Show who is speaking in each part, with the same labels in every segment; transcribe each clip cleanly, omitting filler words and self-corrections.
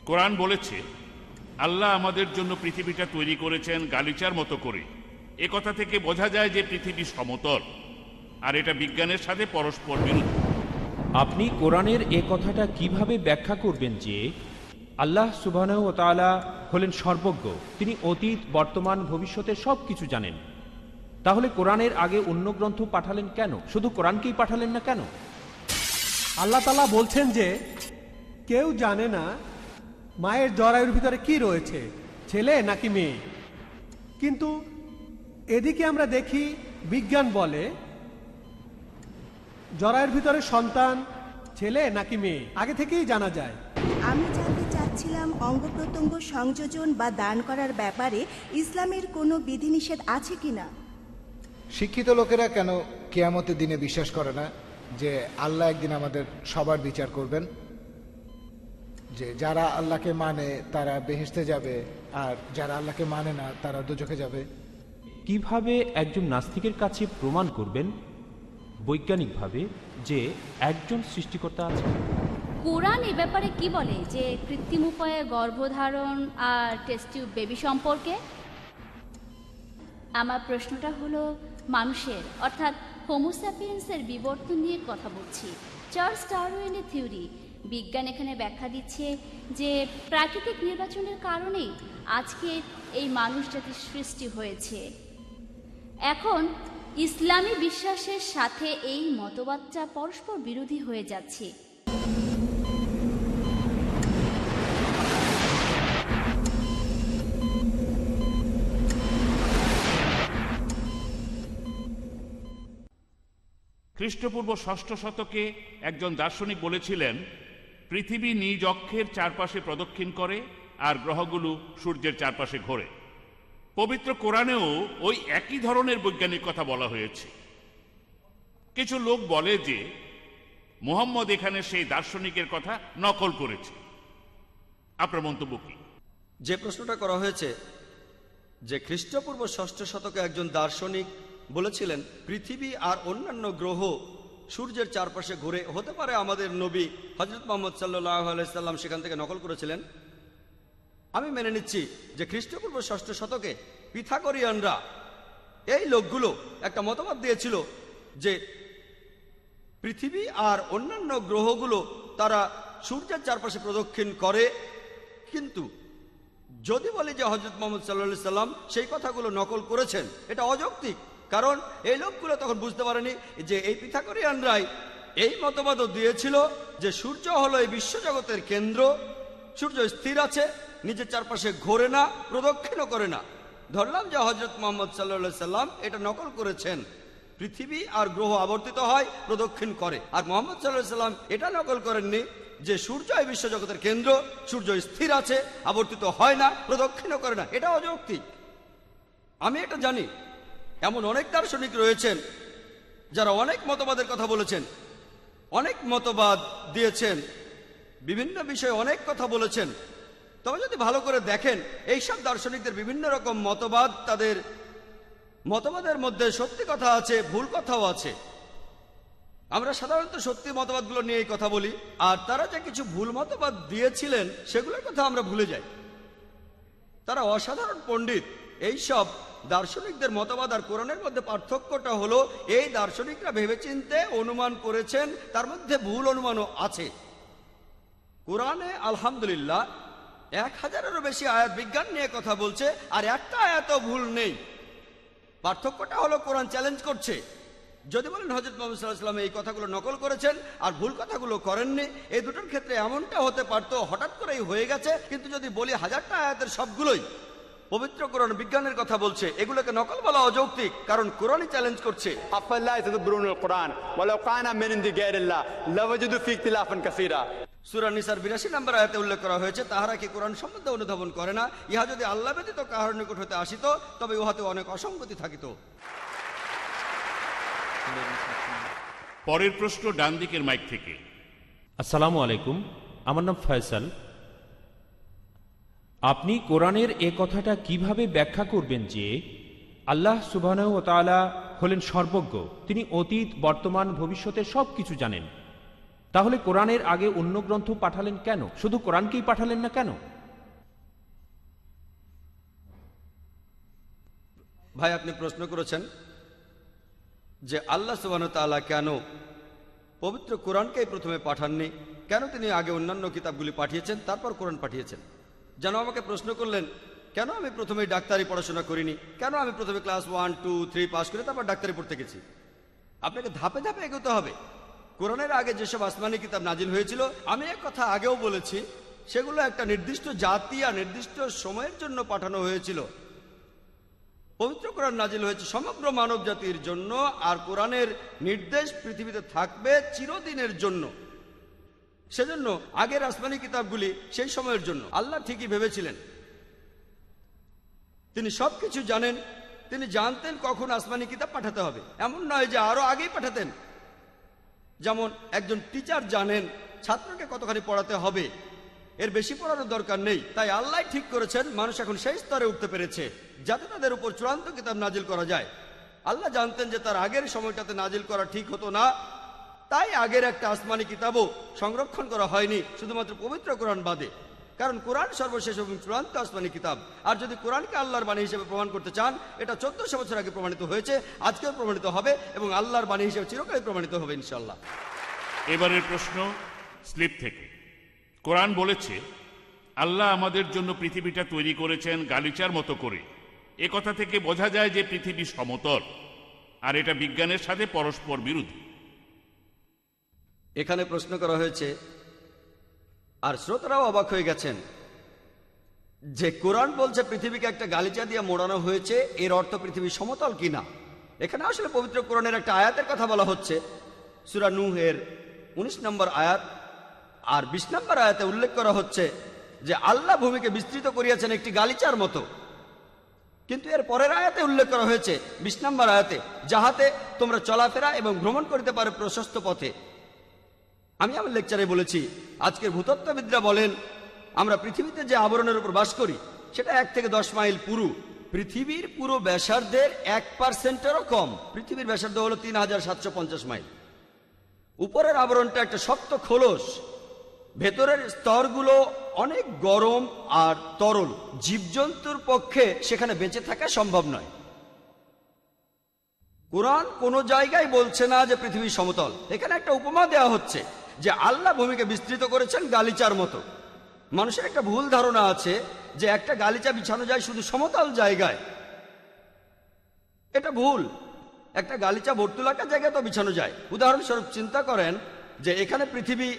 Speaker 1: কোরআন বলেছে আল্লাহ আমাদের জন্য পৃথিবীটা তৈরি করেছেন গালিচার মতো করে। এ কথা থেকে বোঝা যায় যে পৃথিবী সমতল, আর এটা বিজ্ঞানের সাথে পরস্পর বিরোধী।
Speaker 2: আপনি কোরআনের এ কথাটা কিভাবে ব্যাখ্যা করবেন যে আল্লাহ সুবহানাহু ওয়া তাআলা হলেন সর্বজ্ঞ, তিনি অতীত, বর্তমান, ভবিষ্যতের সব কিছু জানেন? তাহলে কোরআনের আগে অন্য গ্রন্থ পাঠালেন কেন? শুধু কোরআনকেই পাঠালেন না কেন?
Speaker 3: আল্লাহ তাআলা বলছেন যে কেউ জানে না মায়ের জরায়ুর ভিতরে কি রয়েছে, ছেলে নাকি মেয়ে। কিন্তু এদিকে আমরা দেখি বিজ্ঞান বলে জরায়ুর ভিতরে সন্তান ছেলে নাকি মেয়ে আগে থেকেই জানা যায়।
Speaker 4: আমি জানতে চাচ্ছিলাম অঙ্গ প্রত্যঙ্গ সংযোজন বা দান করার ব্যাপারে ইসলামের কোনো বিধিনিষেধ আছে কিনা।
Speaker 5: শিক্ষিত লোকেরা কেন কিয়ামতের দিনে বিশ্বাস করে না যে আল্লাহ একদিন আমাদের সবার বিচার করবেন, যে যারা আল্লাহকে মানে তারা বেহেশতে যাবে আর যারা আল্লাহকে মানে না তারা দোজখে যাবে?
Speaker 2: কিভাবে একজন নাস্তিকের কাছে প্রমাণ করবেন বৈজ্ঞানিকভাবে যে একজন সৃষ্টিকর্তা আছে?
Speaker 6: কোরআন এ ব্যাপারে কি বলে যে কৃত্রিম উপায়ে গর্ভধারণ আর টেস্ট টিউব বেবি সম্পর্কে? আমার প্রশ্নটা হলো মানুষের অর্থাৎ হোমোস্যাপিয়েন্সের বিবর্তন নিয়ে কথা বলছি। চার্লস ডারউইনের থিওরি। বিজ্ঞান এখানে ব্যাখ্যা দিচ্ছে যে প্রাকৃতিক নির্বাচনের কারণেই আজকে এই মানুষ জাতির সৃষ্টি হয়েছে। এখন ইসলামী বিশ্বাসের সাথে এই মতবাদটা পরস্পর বিরোধী হয়ে যাচ্ছে।
Speaker 1: খ্রিস্টপূর্ব ৬ষ্ঠ শতকে একজন দার্শনিক বলেছিলেন পৃথিবী নিজ অক্ষের চারপাশে প্রদক্ষিণ করে আর গ্রহগুলো সূর্যের চারপাশে ঘোরে। পবিত্র কোরআনেও ওই একই ধরনের বৈজ্ঞানিক কথা বলা হয়েছে। কিছু লোক বলে যে মুহাম্মদ এখানে সেই দার্শনিকের কথা নকল করেছে। আপনার মন্তব্য কি?
Speaker 7: যে প্রশ্নটা করা হয়েছে যে খ্রিস্টপূর্ব ৬ষ্ঠ শতকে একজন দার্শনিক বলেছিলেন পৃথিবী আর অন্যান্য গ্রহ সূর্যের চারপাশে ঘুরে, হতে পারে আমাদের নবী হযরত মুহাম্মদ সাল্লাল্লাহু আলাইহি সাল্লাম সেখান থেকে নকল করেছিলেন। আমি মেনে নিচ্ছি যে খ্রিস্টপূর্ব ৬ষ্ঠ শতকে পিথাগোরিয়ানরা, এই লোকগুলো একটা মতবাদ দিয়েছিল যে পৃথিবী আর অন্যান্য গ্রহগুলো তারা সূর্যের চারপাশে প্রদক্ষিণ করে। কিন্তু যদি বলি যে হযরত মুহাম্মদ সাল্লাল্লাহু আলাইহি সাল্লাম সেই কথাগুলো নকল করেছেন, এটা অযৌক্তিক। কারণ এই লোকগুলো তখন বুঝতে পারেনি যে এই পিথাগোরিয়ানরাই এই মতবাদও দিয়েছিল যে সূর্য হলো এই বিশ্বজগতের কেন্দ্র, সূর্য স্থির আছে, নিজের চারপাশে ঘোরে না, প্রদক্ষিণও করে না। ধরলাম যে হযরত মুহাম্মদ সাল্লাল্লাহু আলাইহি সাল্লাম এটা নকল করেছেন, পৃথিবী আর গ্রহ আবর্তিত হয়, প্রদক্ষিণ করে। আর মুহাম্মদ সাল্লাল্লাহু আলাইহি সাল্লাম এটা নকল করেননি যে সূর্য এই বিশ্বজগতের কেন্দ্র, সূর্য স্থির আছে, আবর্তিত হয় না, প্রদক্ষিণও করে না। এটা অযৌক্তিক। আমি এটা জানি এমন অনেক দার্শনিক রয়েছেন যারা অনেক মতবাদের কথা বলেছেন, অনেক মতবাদ দিয়েছেন, বিভিন্ন বিষয়ে অনেক কথা বলেছেন। তবে যদি ভালো করে দেখেন এইসব দার্শনিকদের বিভিন্ন রকম মতবাদ, তাদের মতবাদের মধ্যে সত্যি কথা আছে, ভুল কথাও আছে। আমরা সাধারণত সত্যি মতবাদগুলো নিয়ে এই কথা বলি, আর তারা যে কিছু ভুল মতবাদ দিয়েছিলেন সেগুলোর কথা আমরা ভুলে যাই। তারা অসাধারণ পণ্ডিত। এই সব দার্শনিকদের মতবাদ আর কোরআনের মধ্যে পার্থক্যটা হলো এই দার্শনিকরা ভেবেচিন্তে অনুমান করেছেন, তার মধ্যে ভুল অনুমানও আছে। কোরআনে আলহামদুলিল্লাহ 1000-এরও বেশি আয়াত বিজ্ঞান নিয়ে কথা বলছে, আর একটা আয়াতও ভুল নেই। পার্থক্যটা হলো কোরআন চ্যালেঞ্জ করছে। যদি বলেন হযরত মুহাম্মদ সাল্লাল্লাহু আলাইহি ওয়াসাল্লাম এই কথাগুলো নকল করেছেন আর ভুল কথাগুলো করেননি, এই দুটোর ক্ষেত্রে এমনটা হতে পারতো, হঠাৎ করেই হয়ে গেছে। কিন্তু যদি বলি 1000টা আয়াতের সবগুলোই পবিত্র কোরআন বিজ্ঞানের কথা বলছে, এগুলোকে নকল বলা অযৌক্তিক, কারণ কোরআনই চ্যালেঞ্জ করছে।
Speaker 8: আফাল্লা ইয়াতাদাব্বারুনা আল কুরআন ওয়ালাউ কানা মিন ইনদি গায়রিল্লাহ লাওয়াজাদু ফী ইখতিলাফান কাসীরা।
Speaker 7: সূরা নিসার 82 নম্বর আয়াতে উল্লেখ করা হয়েছে, তাহারা কি কোরআন সম্বন্ধে অনুধাবন করে না? ইহা যদি আল্লাহ ব্যতীত কাহার নিকট হতে আসিত তবে উহাতে অনেক অসঙ্গতি থাকিত।
Speaker 1: পরের প্রশ্ন ডান দিকের মাইক থেকে।
Speaker 2: আসসালামু আলাইকুম, আমার নাম ফয়সাল। আপনি কোরআনের এ কথাটা কিভাবে ব্যাখ্যা করবেন যে আল্লাহ সুবহানাহু ওয়া তাআলা হলেন সর্বজ্ঞ, তিনি অতীত, বর্তমান, ভবিষ্যতের সব কিছু জানেন? তাহলে কোরআনের আগে অন্য গ্রন্থ পাঠালেন কেন? শুধু কোরআনকেই পাঠালেন না কেন?
Speaker 7: ভাই, আপনি প্রশ্ন করেছেন যে আল্লাহ সুবহানাহু ওয়া তাআলা কেন পবিত্র কোরআনকেই প্রথমে পাঠাননি, কেন তিনি আগে অন্যান্য কিতাবগুলি পাঠিয়েছেন তারপর কোরআন পাঠিয়েছেন। যেন আমাকে প্রশ্ন করলেন কেন আমি প্রথমে ডাক্তারি পড়াশোনা করিনি, কেন আমি প্রথমে ক্লাস 1, 2, 3 পাস করে তারপর ডাক্তারি পড়তে গেছি। আপনাকে ধাপে ধাপে এগোতে হবে। কোরআনের আগে যেসব আসমানি কিতাব নাজিল হয়েছিল, আমি এক কথা আগেও বলেছি, সেগুলো একটা নির্দিষ্ট জাতি আর নির্দিষ্ট সময়ের জন্য পাঠানো হয়েছিল। পবিত্র কোরআন নাজিল হয়েছে সমগ্র মানব জাতির জন্য, আর কোরআনের নির্দেশ পৃথিবীতে থাকবে চিরদিনের জন্য। সেজন্য আগের আসমানি কিতাবগুলি সেই সময়ের জন্য। আল্লাহ ঠিকই ভেবেছিলেন, তিনি সবকিছু জানেন, তিনি জানতেন কখন আসমানি কিতাব পাঠাতে হবে। এমন নয় যে আরো আগেই পাঠাতেন। যেমন একজন টিচার জানেন ছাত্রকে কতখানি পড়াতে হবে, এর বেশি পড়ানোর দরকার নেই। তাই আল্লাহ ঠিক করেছেন মানুষ এখন সেই স্তরে উঠতে পেরেছে যাতে তাদের উপর চূড়ান্ত কিতাব নাজিল করা যায়। আল্লাহ জানতেন যে তার আগের সময়টাতে নাজিল করা ঠিক হতো না, তাই আগের একটা আসমানি কিতাবও সংরক্ষণ করা হয়নি, শুধুমাত্র পবিত্র কোরআন বাদে। কারণ কোরআন সর্বশেষ এবং চূড়ান্ত আসমানি কিতাব। আর যদি কোরআনকে আল্লাহর বাণী হিসেবে প্রমাণ করতে চান, এটা 1400 বছর আগে প্রমাণিত হয়েছে, আজকেও প্রমাণিত হবে এবং আল্লাহর বাণী হিসেবে চিরকালই প্রমাণিত হবে ইনশাআল্লাহ।
Speaker 1: এবারের প্রশ্ন স্লিপ থেকে। কোরআন বলেছে আল্লাহ আমাদের জন্য পৃথিবীটা তৈরি করেছেন গালিচার মতো করে। এ কথা থেকে বোঝা যায় যে পৃথিবী সমতল, আর এটা বিজ্ঞানের সাথে পরস্পর বিরোধী।
Speaker 7: এখানে প্রশ্ন করা হয়েছে, আর শ্রোতারাও অবাক হয়ে গেছেন, যে কোরআন বলছে পৃথিবীকে একটা গালিচা দিয়ে মোড়ানো হয়েছে, এর অর্থ পৃথিবী সমতল কিনা। এখানে আসলে পবিত্র কোরআনের একটা আয়াতের কথা বলা হচ্ছে, সূরা নূহের 19 নম্বর আয়াত আর 20 নম্বর আয়াতে উল্লেখ করা হচ্ছে যে আল্লাহ ভূমিকে বিস্তৃত করিয়াছেন একটি গালিচার মতো। কিন্তু এর পরের আয়াতে উল্লেখ করা হয়েছে 20 নম্বর আয়াতে, যাহাতে তোমরা চলাফেরা এবং ভ্রমণ করিতে পারো প্রশস্ত পথে। আমি আমার লেকচারে বলেছি, আজকের ভূতত্ত্ববিদরা বলেন আমরা পৃথিবীতে যে আবরণের উপর বাস করি সেটা 1 থেকে 10 মাইল পুরু। পৃথিবীর পুরো ব্যাসার্ধের 1%-এরও কম। পৃথিবীর ব্যাসার্ধ হলো 3750 মাইল। উপরের আবরণটা একটা শক্ত খোলস, ভেতরের স্তরগুলো অনেক গরম আর তরল। জীবজন্তুর পক্ষে সেখানে বেঁচে থাকা সম্ভব নয়। কোরআন কোনো জায়গায় বলছে না যে পৃথিবী সমতল। এখানে একটা উপমা দেওয়া হচ্ছে যে আল্লাহ ভূমিকে বিস্তৃত করেছেন গালিচার মতো। মানুষের একটা ভুল ধারণা আছে যে একটা গালিচা বিছানো যায় শুধু সমতল জায়গায়। এটা ভুল। একটা গালিচা বর্তুলাকার জায়গায় তো বিছানো যায়। উদাহরণস্বরূপ চিন্তা করেন যে এখানে পৃথিবী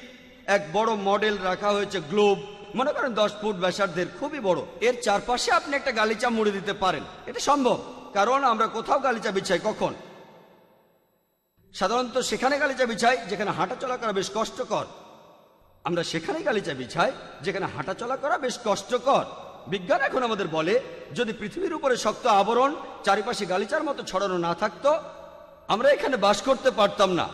Speaker 7: এক বড় মডেল রাখা হয়েছে, গ্লোব, মনে করেন 10 ফুট ব্যাসার্ধের, খুবই বড়। এর চারপাশে আপনি একটা গালিচা মুড়ে দিতে পারেন। এটা সম্ভব, কারণ আমরা কোথাও গালিচা বিছাই কখন? সাধারণত সেখানে গালিচা বিছাই যেখানে হাঁটা চলা করা বেশ কষ্টকর। আমরা সেখানেই গালিচা বিছাই যেখানে হাঁটা চলা করা বেশ কষ্টকর। বিজ্ঞান এখন আমাদের বলে যদি পৃথিবীর উপরে শক্ত আবরণ চারিপাশে গালিচার মতো ছড়ানো না থাকতো, আমরা এখানে বাস করতে পারতাম না,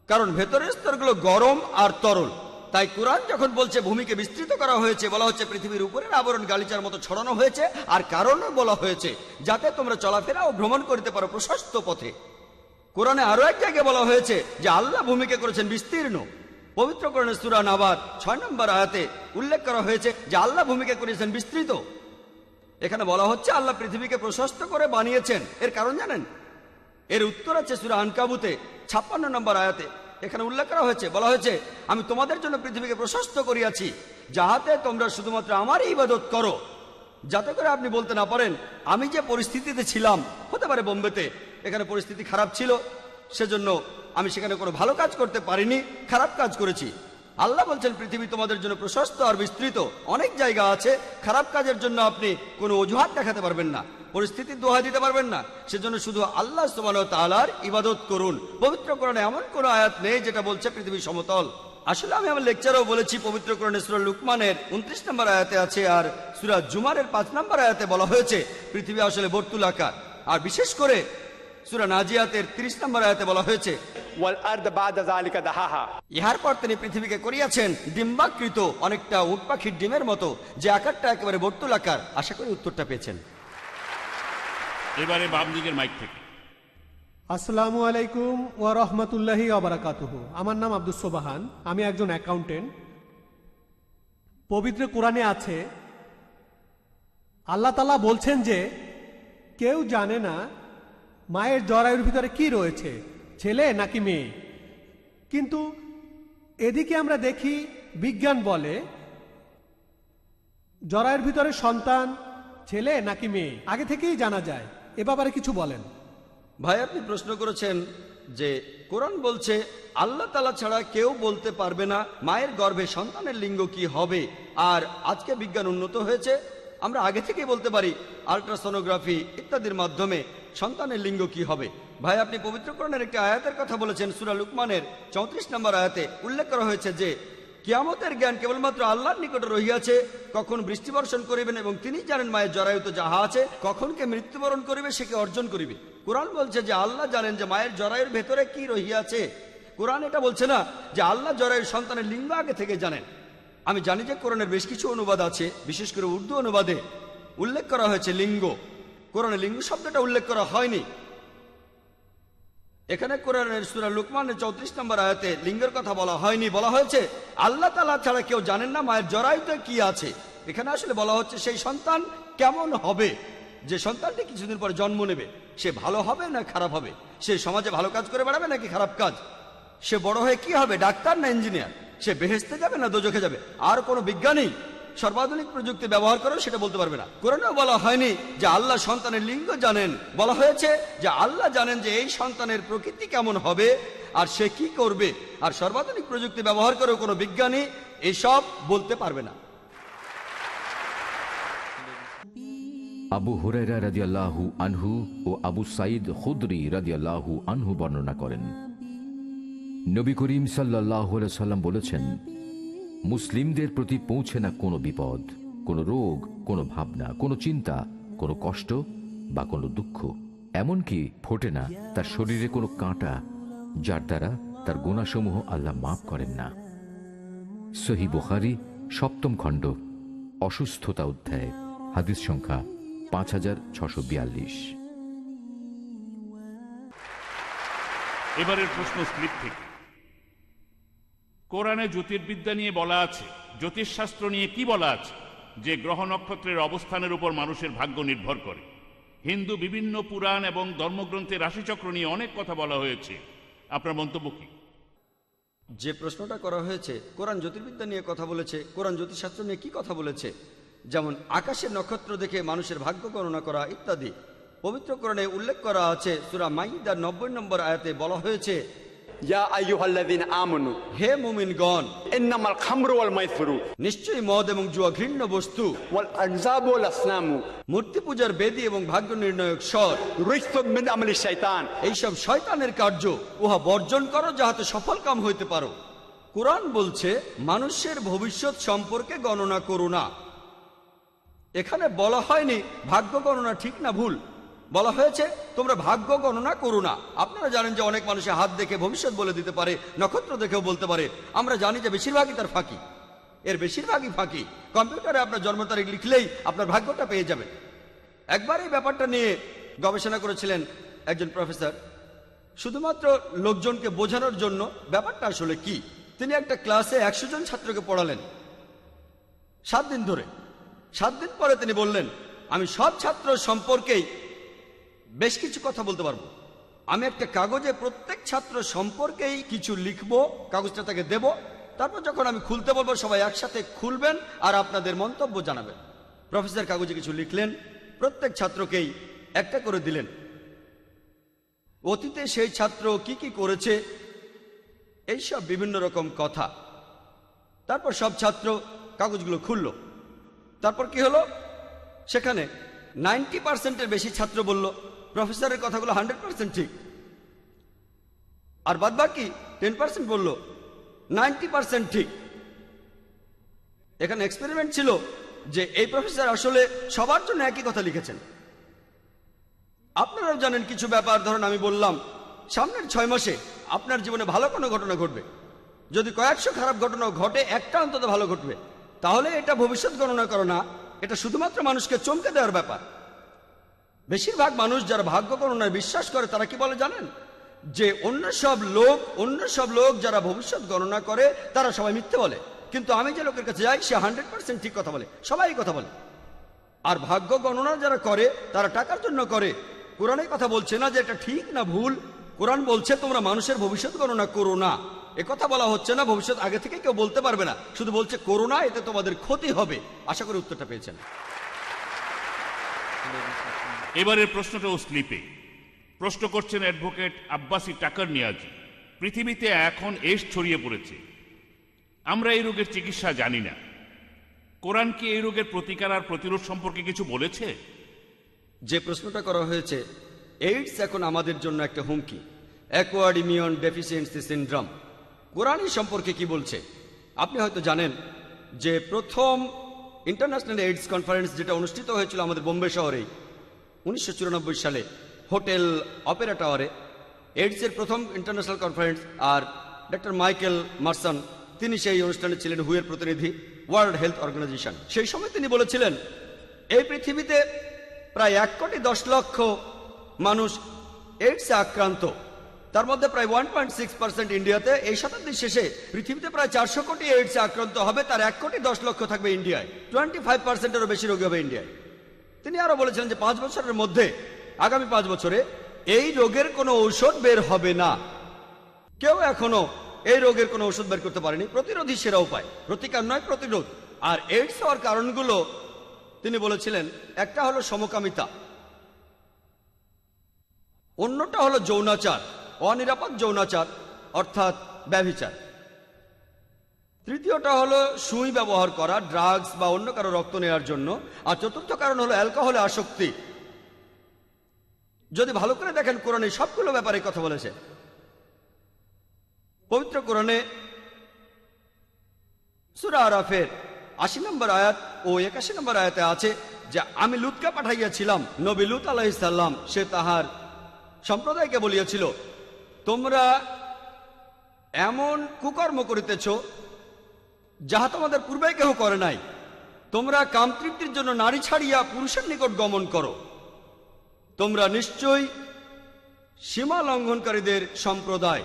Speaker 7: কারণ ভেতরের স্তরগুলো গরম আর তরল। তাই কোরআন যখন বলছে ভূমিকে বিস্তৃত করা হয়েছে, বলা হচ্ছে পৃথিবীর উপরের আবরণ গালিচার মতো ছড়ানো হয়েছে, আর কারণও বলা হয়েছে যাতে তোমরা চলাফেরা ও ভ্রমণ করতে পারো প্রশস্ত পথে। কোরআনে আরো এক জায়গায় বলা হয়েছে যে আল্লাহ ভূমিকে করেছেন বিস্তীর্ণ। পবিত্র কোরআনের সূরা নাবার 6 নম্বর আয়াতে উল্লেখ করা হয়েছে যে আল্লাহ ভূমিকে করেছেন বিস্তৃত। এখানে বলা হচ্ছে আল্লাহ পৃথিবীকে প্রশস্ত করে বানিয়েছেন। এর কারণ জানেন? এর উত্তর আছে সূরা আনকাবুতে 56 নম্বর আয়াতে। এখানে উল্লেখ করা হয়েছে, বলা হয়েছে আমি তোমাদের জন্য পৃথিবীকে প্রশস্ত করিয়াছি যাহাতে তোমরা শুধুমাত্র আমারই ইবাদত করো, যাতে করে আপনি বলতে না পারেন আমি যে পরিস্থিতিতে ছিলাম, হতে পারে বোম্বেতে এখানে পরিস্থিতি খারাপ ছিল, সেজন্য আমি সেখানে কোনো ভালো কাজ করতে পারিনি, খারাপ কাজ করেছি। আল্লাহ বলছেন পৃথিবী তোমাদের জন্য প্রশস্ত আর বিস্তৃত। অনেক জায়গা আছে খারাপ কাজের জন্য আপনি কোনো অজুহাত দেখাতে পারবেন না, পরিস্থিতির দোহাই দিতে পারবেন না। সেজন্য শুধু আল্লাহ সুবহানাহু ওয়া তাআলার ইবাদত করুন। পবিত্র কোরআনে এমন কোনো আয়াত নেই যেটা বলছে পৃথিবী সমতল। আসলে আমি আমার লেকচারেও বলেছি, পবিত্র কোরআনে সূরা লুকমানের 29 নম্বর আয়াতে আছে, আর সূরা জুমারের 5 নম্বর আয়াতে বলা হয়েছে পৃথিবী আসলে বর্তুলাকার। আর বিশেষ করে সূরা নাজিয়াতের 30 নম্বর আয়াতে বলা হয়েছে ইহার পর তিনি পৃথিবীকে করিয়াছেন ডিম্বাকৃত, অনেকটা উট পাখির ডিমের মতো, যে আকারটা একেবারে বর্তুলাকার। আশা করি উত্তরটা পেয়েছেন।
Speaker 1: এবারে বাম দিকের মাইক থেকে।
Speaker 3: আসসালামু আলাইকুম ওয়া রাহমাতুল্লাহি ওয়া বারাকাতুহু। আমার নাম আব্দুস সোবাহান, আমি একজন অ্যাকাউন্টেন্ট। পবিত্র কোরআনে আছে আল্লাহ তাআলা বলছেন যে কেউ জানে না মায়ের জরায়ুর ভিতরে কি রয়েছে, ছেলে নাকি মেয়ে। কিন্তু এদিকে আমরা দেখি বিজ্ঞান বলে জরায়ুর ভিতরে সন্তান ছেলে নাকি মেয়ে আগে থেকেই জানা যায়। এ ব্যাপারে কিছু বলেন।
Speaker 7: ভাই, আপনি প্রশ্ন করেছেন যে কোরআন বলছে আল্লাহ তাআলা ছাড়া কেউ বলতে পারবে না মায়ের গর্ভে সন্তানের লিঙ্গ কি হবে। আর আজকে বিজ্ঞান উন্নত হয়েছে, আমরা আগে থেকেই বলতে পারি আল্ট্রাসোনোগ্রাফি ইত্যাদির মাধ্যমে সন্তানের লিঙ্গ কি হবে। ভাই, আপনি পবিত্র কোরআনের একটি আয়াতের কথা বলেছেন। সূরা লুকমানের 34 নম্বর আয়াতে উল্লেখ করা হয়েছে যে কিয়ামতের জ্ঞান কেবলমাত্র আল্লাহর নিকটে রহিয়াছে, কখন বৃষ্টি বর্ষণ করিবেন এবং তিনি জানেন মায়ের জরায়ুতে যাহা আছে, কখন কে মৃত্যুবরণ করিবে সে কে অর্জন করিবে। কোরআন বলছে যে আল্লাহ জানেন যে মায়ের জরায়ুর ভেতরে কি রহিয়াছে। কোরআন এটা বলছে না যে আল্লাহ জরায়ুর সন্তানের লিঙ্গ আগে থেকে জানেন। আমি জানি যে কোরআনের বেশ কিছু অনুবাদ আছে, বিশেষ করে উর্দু অনুবাদে উল্লেখ করা হয়েছে লিঙ্গ। কোরআনে লিঙ্গ শব্দটা উল্লেখ করা হয়নি। এখানে কোরআনের সূরা লুকমানের 34 নম্বর আয়াতে লিঙ্গের কথা বলা হয়নি, বলা হয়েছে আল্লাহ তাআলা ছাড়া কেউ জানেন না মায়ের জরায়ুতে কি আছে। এখানে আসলে বলা হচ্ছে সেই সন্তান কেমন হবে, যে সন্তানটি কিছুদিন পরে জন্ম নেবে সে ভালো হবে না খারাপ হবে, সে সমাজে ভালো কাজ করে বেড়াবে নাকি খারাপ কাজ, সে বড় হয়ে কি হবে, ডাক্তার না ইঞ্জিনিয়ার, সে বেহেশতে যাবে না দোজখে যাবে। আর কোনো বিজ্ঞানী সর্বাধুনিক প্রযুক্তি ব্যবহার করেও সেটা বলতে পারবে না। কোরআনেও বলা হয়নি যে আল্লাহ সন্তানের লিঙ্গ জানেন, বলা হয়েছে যে আল্লাহ জানেন যে এই সন্তানের প্রকৃতি কেমন হবে আর সে কি করবে। আর সর্বাধুনিক প্রযুক্তি ব্যবহার করেও কোনো বিজ্ঞানী এসব বলতে পারবে না।
Speaker 9: আবু হুরায়রা রাদিয়াল্লাহু আনহু ও আবু সাঈদ খুদরি রাদিয়াল্লাহু আনহু বর্ণনা করেন, নবী করিম সাল্লাল্লাহু আলাইহি সাল্লাম বলেছেন, মুসলিমদের প্রতি পৌঁছে না কোনো বিপদ, কোনো রোগ, কোনো ভাবনা, কোনো চিন্তা, কোনো কষ্ট বা কোনো দুঃখ, এমনকি ফোটে না তার শরীরে কোনো কাঁটা, যার দ্বারা তার গুনাহসমূহ আল্লাহ মাফ করেন না। সহিহ বুখারী 7ম খণ্ড অসুস্থতা অধ্যায়, হাদিস সংখ্যা 5642।
Speaker 1: এবারের প্রশ্ন স্লিপ থেকে। কোরআনে জ্যোতির্বিদ্যা নিয়ে বলা আছে, জ্যোতিষশাস্ত্র নিয়ে কি বলা আছে যে গ্রহ নক্ষত্রের অবস্থানের উপর মানুষের ভাগ্য নির্ভর করে। হিন্দু বিভিন্ন পুরাণ এবং ধর্মগ্রন্থে রাশিচক্র নিয়ে অনেক কথা বলা হয়েছে, আপনার মন্তব্য কি?
Speaker 7: যে প্রশ্নটা করা হয়েছে, কোরআন জ্যোতির্বিদ্যা নিয়ে কথা বলেছে, কোরআন জ্যোতিষশাস্ত্র নিয়ে কি কথা বলেছে, যেমন আকাশের নক্ষত্র দেখে মানুষের ভাগ্য গণনা করা ইত্যাদি। পবিত্র কোরআনে উল্লেখ করা আছে, সূরা মাইদার 90 নম্বর আয়াতে বলা হয়েছে,
Speaker 8: ইয়া আইয়ুহাল্লাযীনা আমানু,
Speaker 7: হে মুমিনগণ,
Speaker 8: ইন্নামাল খামরু ওয়াল মাইসিরু,
Speaker 7: নিশ্চয়ই মদ এবং জুয়া ঘৃণ্য বস্তু,
Speaker 8: ওয়াল আনজাবু ওয়াল আসনামু,
Speaker 7: মূর্তি পূজার বেদী এবং ভাগ্য নির্ণায়ক স্বর,
Speaker 8: রিজসুম মিন আমালি শাইতান,
Speaker 7: এইসব শয়তানের কার্য, উহা বর্জন করো যাহাতে সফল কাম হইতে পারো। কোরআন বলছে মানুষের ভবিষ্যৎ সম্পর্কে গণনা করো না। এখানে বলা হয়নি ভাগ্য গণনা ঠিক না ভুল, বলা হয়েছে তোমরা ভাগ্য গণনা করো না। আপনারা জানেন যে অনেক মানুষের হাত দেখে ভবিষ্যৎ বলে দিতে পারে, নক্ষত্র দেখেও বলতে পারে। আমরা জানি যে বেশিরভাগই তার ফাঁকি, এর বেশিরভাগই ফাঁকি। কম্পিউটারে আপনার জন্ম তারিখ লিখলেই আপনার ভাগ্যটা পেয়ে যাবেন। একবার এই ব্যাপারটা নিয়ে গবেষণা করেছিলেন একজন প্রফেসর, শুধুমাত্র লোকজনকে বোঝানোর জন্য ব্যাপারটা আসলে কি। তিনি একটা ক্লাসে 100 জন ছাত্রকে পড়ালেন 7 দিন ধরে। 7 দিন পরে তিনি বললেন, আমি সব ছাত্র সম্পর্কেই বেশ কিছু কথা বলতে পারবো। আমি একটা কাগজে প্রত্যেক ছাত্র সম্পর্কেই কিছু লিখবো, কাগজটা তাকে দেব, তারপর যখন আমি খুলতে বলবো সবাই একসাথে খুলবেন আর আপনাদের মন্তব্য জানাবেন। প্রফেসর কাগজে কিছু লিখলেন, প্রত্যেক ছাত্রকেই একটা করে দিলেন। অতীতে সেই ছাত্র কি কি করেছে, এইসব বিভিন্ন রকম কথা। তারপর সব ছাত্র কাগজগুলো খুলল। তারপর কি হলো, সেখানে 90%-এর বেশি ছাত্র বলল প্রফেসরের কথাগুলো 100% ঠিক, আর বাদবাকি 10% বলল 90% ঠিক। এখানে এক্সপেরিমেন্ট ছিল যে এই প্রফেসর আসলে সবার জন্য একই কথা লিখেছেন। আপনারাও জানেন কিছু ব্যাপার, ধরুন আমি বললাম সামনের 6 মাসে আপনার জীবনে ভালো কোনো ঘটনা ঘটবে। যদি কয়েকশো খারাপ ঘটনা ঘটে, একটা অন্তত ভালো ঘটবে, তাহলে এটা ভবিষ্যৎ গণনা করো না, এটা শুধুমাত্র মানুষকে চমকে দেওয়ার ব্যাপার। বেশিরভাগ মানুষ যারা ভাগ্য গণনায় বিশ্বাস করে তারা কি বলে জানেন, যে অন্য সব লোক যারা ভবিষ্যৎ গণনা করে তারা সবাই মিথ্যে বলে, কিন্তু আমি যে লোকের কাছে যাই সে 100% ঠিক কথা বলে, সবাই কথা বলে। আর ভাগ্য গণনা যারা করে তারা টাকার জন্য করে। কোরআনে কথা বলছে না যে এটা ঠিক না ভুল, কোরআন বলছে তোমরা মানুষের ভবিষ্যৎ গণনা করো না। কথা বলা হচ্ছে না ভবিষ্যৎ আগে থেকে কেউ বলতে পারবে না, শুধু বলছে করো না, এতে তোমাদের ক্ষতি হবে। আশা করি উত্তরটা পেয়েছেন।
Speaker 1: এবারের প্রশ্নটাও স্লিপে। প্রশ্ন করছেন অ্যাডভোকেট আব্বাসী টাকার নিয়াজি। পৃথিবীতে এখন এডস ছড়িয়ে পড়েছে, আমরা এই রোগের চিকিৎসা জানি না। কোরআন কি এই রোগের প্রতিকার আর প্রতিরোধ সম্পর্কে কিছু বলেছে?
Speaker 7: যে প্রশ্নটা করা হয়েছে, এইডস এখন আমাদের জন্য একটা হুমকি, অ্যাকোয়ার্ড ইমিউন ডেফিসিয়েন্সি সিনড্রোম। কোরআনই সম্পর্কে কি বলছে? আপনি হয়তো জানেন যে প্রথম ইন্টারন্যাশনাল এইডস কনফারেন্স যেটা অনুষ্ঠিত হয়েছিল আমাদের বোম্বে শহরেই 1994 সালে হোটেল অপেরা টাওয়ারে, এইডসের প্রথম ইন্টারন্যাশনাল কনফারেন্স, আর ডক্টর মাইকেল মার্সন তিনি সেই অনুষ্ঠানে ছিলেন, হুয়ের প্রতিনিধি, ওয়ার্ল্ড হেলথ অর্গানাইজেশন। সেই সময় তিনি বলেছিলেন এই পৃথিবীতে প্রায় 1,10,00,000 মানুষ এইডসে আক্রান্ত, তার মধ্যে প্রায় 1.6% ইন্ডিয়াতে। এই শতাব্দীর শেষে পৃথিবীতে প্রায় 400 কোটি এইডসে আক্রান্ত হবে, তার 1,10,00,000 থাকবে ইন্ডিয়ায়, 25%-এরও বেশি রোগী হবে ইন্ডিয়ায়। তিনি আরো বলেছেন যে 5 বছরের মধ্যে, আগামী 5 বছরে এই রোগের কোনো ঔষধ বের হবে না। কেউ এখনো এই রোগের কোনো ওষুধ বের করতে পারেনি। প্রতিরোধী সেরা উপায়, প্রতিকার নয়, প্রতিরোধ। আর এইডস হওয়ার কারণগুলো তিনি বলেছিলেন, একটা হলো সমকামিতা, অন্যটা হলো যৌনাচার, অনিরাপদ যৌনাচার অর্থাৎ ব্যভিচার, তৃতীয়টা হলো সুই ব্যবহার করা, ড্রাগস বা অন্য কারো রক্ত নেওয়ার জন্য, আর চতুর্থ কারণ হলো অ্যালকোহলে আসক্তি। যদি ভালো করে দেখেন কোরআনে সবগুলো ব্যাপারে কথা বলেছে। পবিত্র কোরআনে সূরা আরাফের 80 নম্বর আয়াত ও 81 নম্বর আয়াতে আছে যে আমি লুতকে পাঠাইয়াছিলাম, নবী লুত আলাইহিস সালাম, সে তাহার সম্প্রদায়কে বলিয়াছিল, তোমরা এমন কুকর্ম করিতেছ যাহা তোমাদের পূর্বে কেহ করে নাই, তোমরা কামতৃপ্তির জন্য নারী ছাড়িয়া পুরুষের নিকট গমন করো, তোমরা নিশ্চয়ই সীমা লঙ্ঘনকারীদের সম্প্রদায়।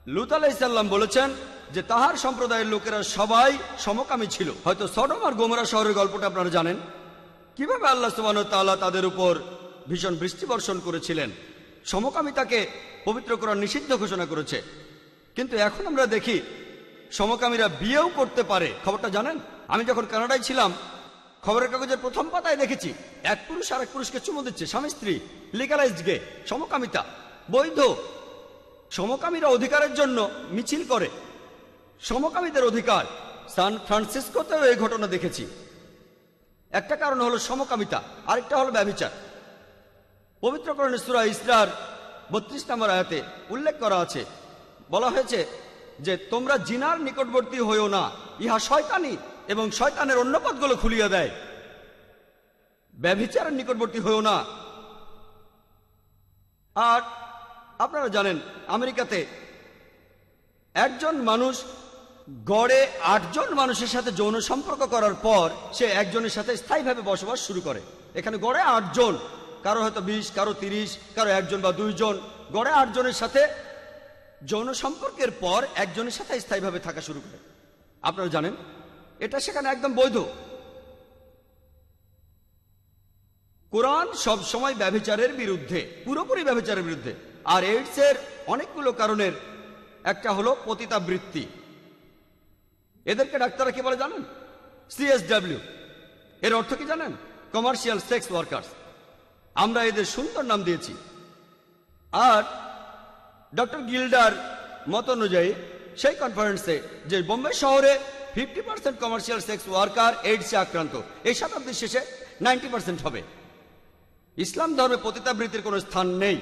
Speaker 7: লূত আলাইহিস সালাম বলেছেন যে তাহার সম্প্রদায়ের লোকেরা সবাই সমকামী ছিল। হয়তো সদম আর গোমরা শহরের গল্পটা আপনারা জানেন, কিভাবে আল্লাহ সুবহানাহু ওয়া তাআলা তাদের উপর ভীষণ বৃষ্টি বর্ষণ করেছিলেন। সমকামিতাকে পবিত্র কোরআন নিষিদ্ধ ঘোষণা করেছে, কিন্তু এখন আমরা দেখি সমকামীরা বিয়েও করতে পারে। খবরটা জানেন? আমি যখন কানাডায় ছিলাম, খবরের কাগজের প্রথম পাতায় দেখেছি এক পুরুষ আর এক পুরুষকে চুমু দিচ্ছে, স্বামী স্ত্রী, লিগালাইজড গে, সমকামিতা বৈধ। সমকামীরা অধিকারের জন্য মিছিল করে, সমকামীদের অধিকার। সান ফ্রান্সিসকোতেও এই ঘটনা দেখেছি। একটা কারণ হলো সমকামিতা, আরেকটা হলো ব্যভিচার। পবিত্র কোরআনে সূরা ইসরার 32 নম্বর আয়াতে উল্লেখ করা আছে, বলা হয়েছে যে তোমরা জিনার নিকটবর্তী হইও না, ইহা শয়তানি এবং শয়তানের অন্য পথগুলো খুলিয়া দেয়। ব্যভিচারের নিকটবর্তী হইও না। আর আপনারা জানেন আমেরিকাতে একজন মানুষ গড়ে 8 জন মানুষের সাথে যৌন সম্পর্ক করার পর সে একজনের সাথে স্থায়ীভাবে বসবাস শুরু করে। এখানে গড়ে 8 জন, কারো হয়তো 20, কারো 30, কারো 1 জন বা 2 জন, গড়ে 8 জনের সাথে যৌন সম্পর্কের পর একজনের সাথে স্থায়ীভাবে থাকা শুরু করে। আপনারা জানেন এটা সেখানে একদম বৈধ। কোরআন সব সময় ব্যভিচারের বিরুদ্ধে, পুরোপুরি ব্যভিচারের বিরুদ্ধে। আর এইডসের অনেকগুলো কারণের একটা হলো পতিতাবৃত্তি। এদেরকে ডাক্তাররা কি বলে জানেন? CSW। এর অর্থ কি জানেন? Commercial sex workers. আমরা এদের সুন্দর নাম দিয়েছি। আর ডক্টর গিল্ডার মত অনুযায়ী সেই কনফারেন্সে যে বোম্বে শহরে 50% কমার্শিয়াল সেক্স ওয়ার্কার এইডসে আক্রান্ত, এই শতাব্দীর শেষে 90% হবে। ইসলাম ধর্মে পতিতাবৃত্তির কোনো স্থান নেই।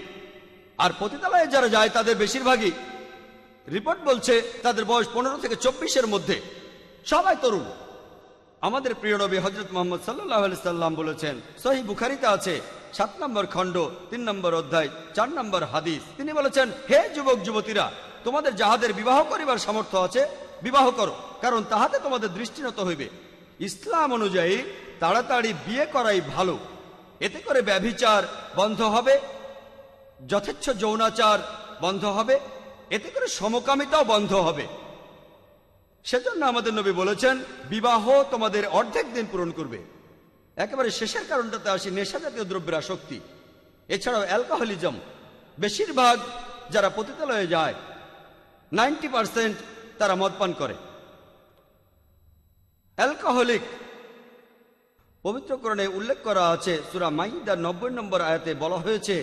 Speaker 7: আর পতিতালয়ে যারা যায় তাদের বেশিরভাগই, রিপোর্ট বলছে তাদের বয়স 15 থেকে 24-এর মধ্যে, সবাই তরুণ। আমাদের প্রিয় নবী হযরত মুহাম্মদ সাল্লাল্লাহু আলাইহি সাল্লাম বলেছেন, সহিহ বুখারীতে আছে 7 নম্বর খণ্ড 3 নম্বর অধ্যায় 4 নম্বর হাদিস, তিনি বলেছেন, হে যুবক যুবতীরা, তোমাদের যাহাদের বিবাহ করিবার সামর্থ্য আছে বিবাহ করো, কারণ তাহাতে তোমাদের দৃষ্টিনত হইবে। ইসলাম অনুযায়ী তাড়াতাড়ি বিয়ে করাই ভালো। এতে করে ব্যভিচার বন্ধ হবে, যথেচ্ছ যৌনাচার বন্ধ হবে, এতে করে সমকামিতাও বন্ধ হবে। সেজন্য আমাদের নবী বলেছেন, বিবাহ তোমাদের অর্ধেক দিন পূরণ করবে। একেবারে শেষের কারণটাতে আসি, নেশা জাতীয় দ্রব্যের আসক্তি। এছাড়াও অ্যালকোহলিজম। বেশিরভাগ যারা পতিতালয়ে যায় 90% তারা মদ পান করে, অ্যালকোহলিক। পবিত্র কোরআনে উল্লেখ করা আছে, সূরা মাইদার 90 নম্বর আয়াতে বলা হয়েছে,